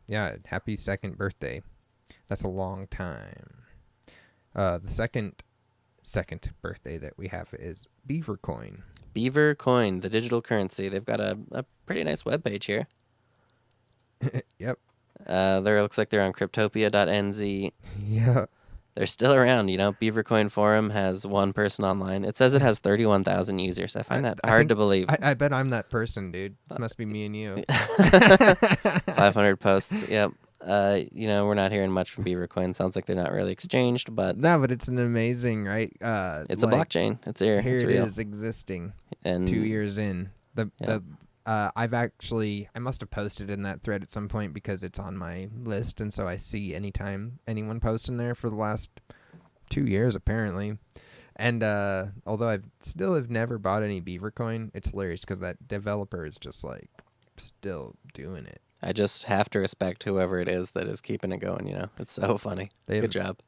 Yeah, happy 2nd birthday. That's a long time. The second birthday that we have is Beavercoin. Beavercoin, the digital currency. They've got a pretty nice webpage here. Yep. There looks like they're on cryptopia.nz. Yeah. They're still around, Beavercoin forum has one person online. It says it has 31,000 users. I find that hard to believe. I bet I'm that person, dude. It must be me and you. 500 posts. Yep. We're not hearing much from Beavercoin. Sounds like they're not really exchanged, but No, but it's an amazing, right? it's a blockchain. It's here. Here it's it real. is existing. And 2 years in. I must have posted in that thread at some point because it's on my list, and so I see anytime anyone posts in there for the last 2 years apparently. And although I've never bought any Beavercoin, it's hilarious because that developer is just still doing it. I just have to respect whoever it is that is keeping it going. It's so funny. Good job.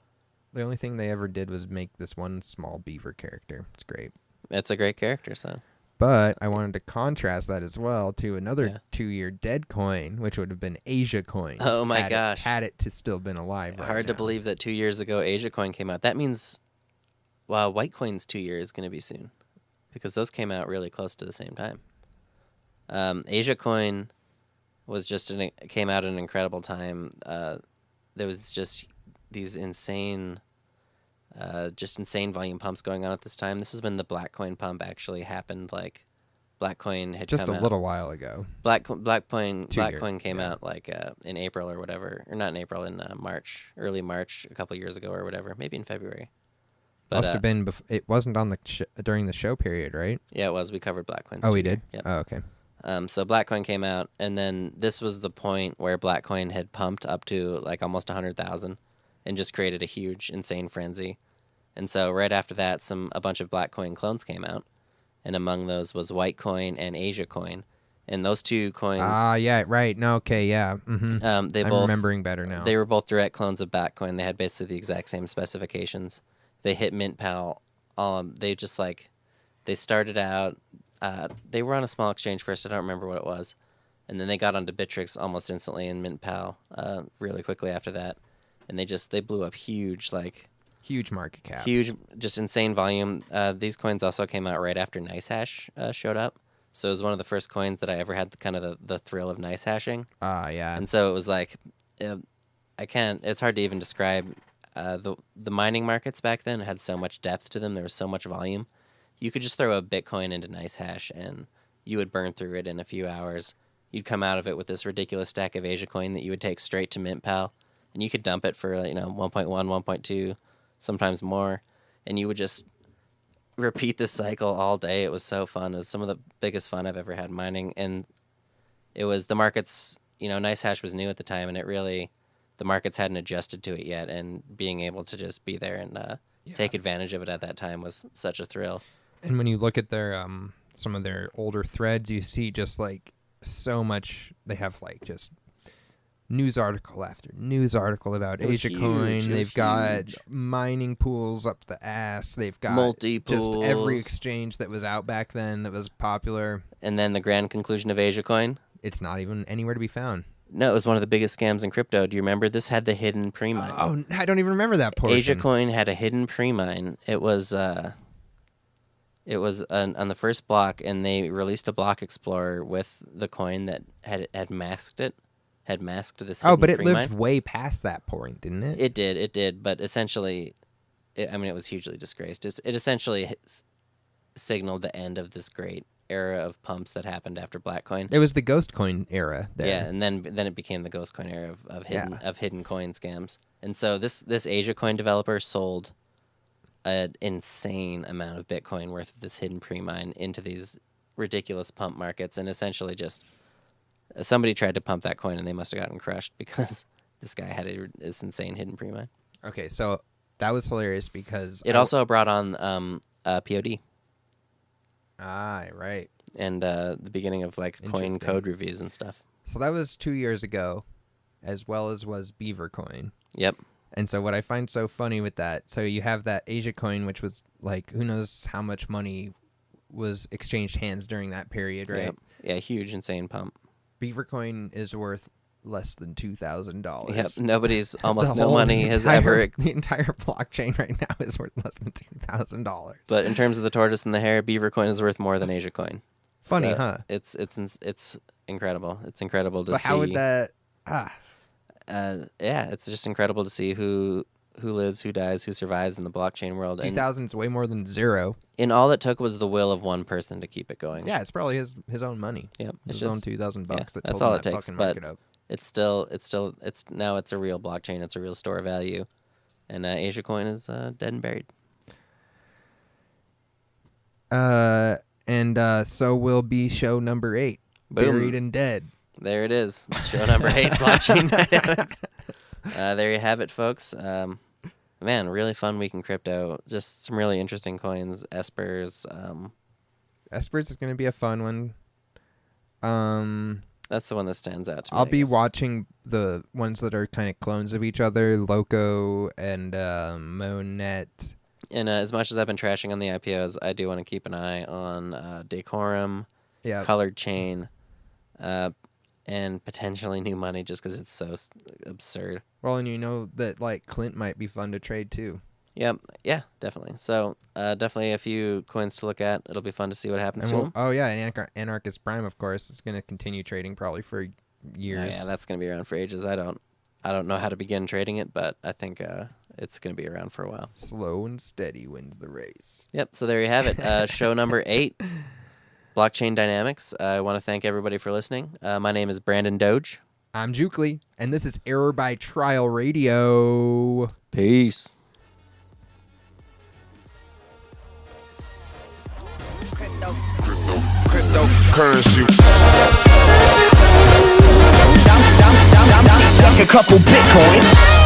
The only thing they ever did was make this one small beaver character. It's great. It's a great character, so. But I wanted to contrast that as well to another 2-year dead coin, which would have been Asia Coin. Oh my gosh. Had it to still been alive right Hard to now. believe that 2 years ago Asia Coin came out. That means, White Coin's 2 years is going to be soon, because those came out really close to the same time. Asia Coin was came out at an incredible time. There was just these insane volume pumps going on at this time. This is when the Black Coin pump actually happened. Black Coin had just come a out. little while ago. Black Coin came yeah. out in April or whatever, or not in April, in early March, a couple years ago or whatever, maybe in February. But, Must have been. It wasn't on the during the show period, right? Yeah, it was. We covered Black Coin. Oh, we did. Yep. Oh, okay. So Black Coin came out, and then this was the point where Black Coin had pumped up to almost 100,000, and just created a huge, insane frenzy. And so right after that, a bunch of Black Coin clones came out, and among those was White Coin and Asia Coin, and those two coins. Yeah, right. No, okay, yeah. Mm-hmm. I'm remembering better now. They were both direct clones of Black Coin. They had basically the exact same specifications. They hit MintPal. They started out. They were on a small exchange first. I don't remember what it was, and then they got onto Bittrex almost instantly, and MintPal really quickly after that, and they blew up huge, huge market caps. Huge, just insane volume. These coins also came out right after NiceHash showed up. So it was one of the first coins that I ever had the thrill of nice hashing. Yeah. And so it was it's hard to even describe. The mining markets back then had so much depth to them. There was so much volume. You could just throw a Bitcoin into NiceHash and you would burn through it in a few hours. You'd come out of it with this ridiculous stack of Asia Coin that you would take straight to MintPal, and you could dump it for 1.1, 1.2, sometimes more, and you would just repeat this cycle all day. It was so fun. It was some of the biggest fun I've ever had mining, and it was the markets. NiceHash was new at the time, and the markets hadn't adjusted to it yet, and being able to just be there and take advantage of it at that time was such a thrill. And when you look at their some of their older threads, you see just so much. They have just news article after news article about Asia Coin. They've got mining pools up the ass. They've got multi-pools. Just every exchange that was out back then that was popular. And then the grand conclusion of Asia Coin. It's not even anywhere to be found. No, it was one of the biggest scams in crypto. Do you remember? This had the hidden pre-mine. Oh, I don't even remember that portion. Asia Coin had a hidden pre-mine. It was It was on the first block, and they released a block explorer with the coin that had masked it, had masked this. Oh, but it pre-mine. lived way past that point, didn't it? It did, but essentially, it was hugely disgraced. It essentially signaled the end of this great era of pumps that happened after Blackcoin. It was the ghost coin era there. Yeah, and then it became the ghost coin era of hidden coin scams. And so this Asia coin developer sold an insane amount of Bitcoin worth of this hidden pre-mine into these ridiculous pump markets, and essentially just somebody tried to pump that coin and they must have gotten crushed because this guy had this insane hidden pre-mine. Okay, so that was hilarious because it also brought on POD. Ah, right. And the beginning of like coin code reviews and stuff. So that was 2 years ago, as well as was Beavercoin. Yep. And so what I find so funny with that, so you have that Asia coin, which was like, who knows how much money was exchanged hands during that period, right? Yep. Yeah, huge, insane pump. Beavercoin is worth less than $2,000. Yep, almost no money has ever... The entire blockchain right now is worth less than $2,000. But in terms of the tortoise and the hare, Beavercoin is worth more than Asia coin. Funny, so huh? It's incredible. It's incredible to see. How would that... yeah, it's just incredible to see who lives, who dies, who survives in the blockchain world. 2,000 is way more than zero. And all it took was the will of one person to keep it going. Yeah, it's probably his own money. Yep, his own $2,000 that's told all him it that takes. fucking But market up. it's now it's a real blockchain. It's a real store of value, and Asia coin is dead and buried. So will be show number 8, Boom. Buried and Dead. There it is. Show number 8, blockchain dynamics. There you have it, folks. Man, really fun week in crypto. Just some really interesting coins. Espers. Espers is going to be a fun one. That's the one that stands out to me. I'll be watching the ones that are kind of clones of each other, Loco and MoNet. And as much as I've been trashing on the IPOs, I do want to keep an eye on Decorum, Colored Chain, and potentially New Money just because it's so absurd. Well, and you know that like CLINT might be fun to trade too. Yeah, definitely. So definitely a few coins to look at. It'll be fun to see what happens to them. Oh yeah, and Anarchist Prime, of course, is going to continue trading probably for years. Oh, yeah, that's going to be around for ages. I don't know how to begin trading it, but I think it's going to be around for a while. Slow and steady wins the race. Yep. So there you have it. Show number 8. Blockchain Dynamics. I want to thank everybody for listening. My name is Brandon Doge. I'm Jukely, and this is Error by Trial Radio. Peace. Cryptocurrency. Stuck a couple Bitcoins.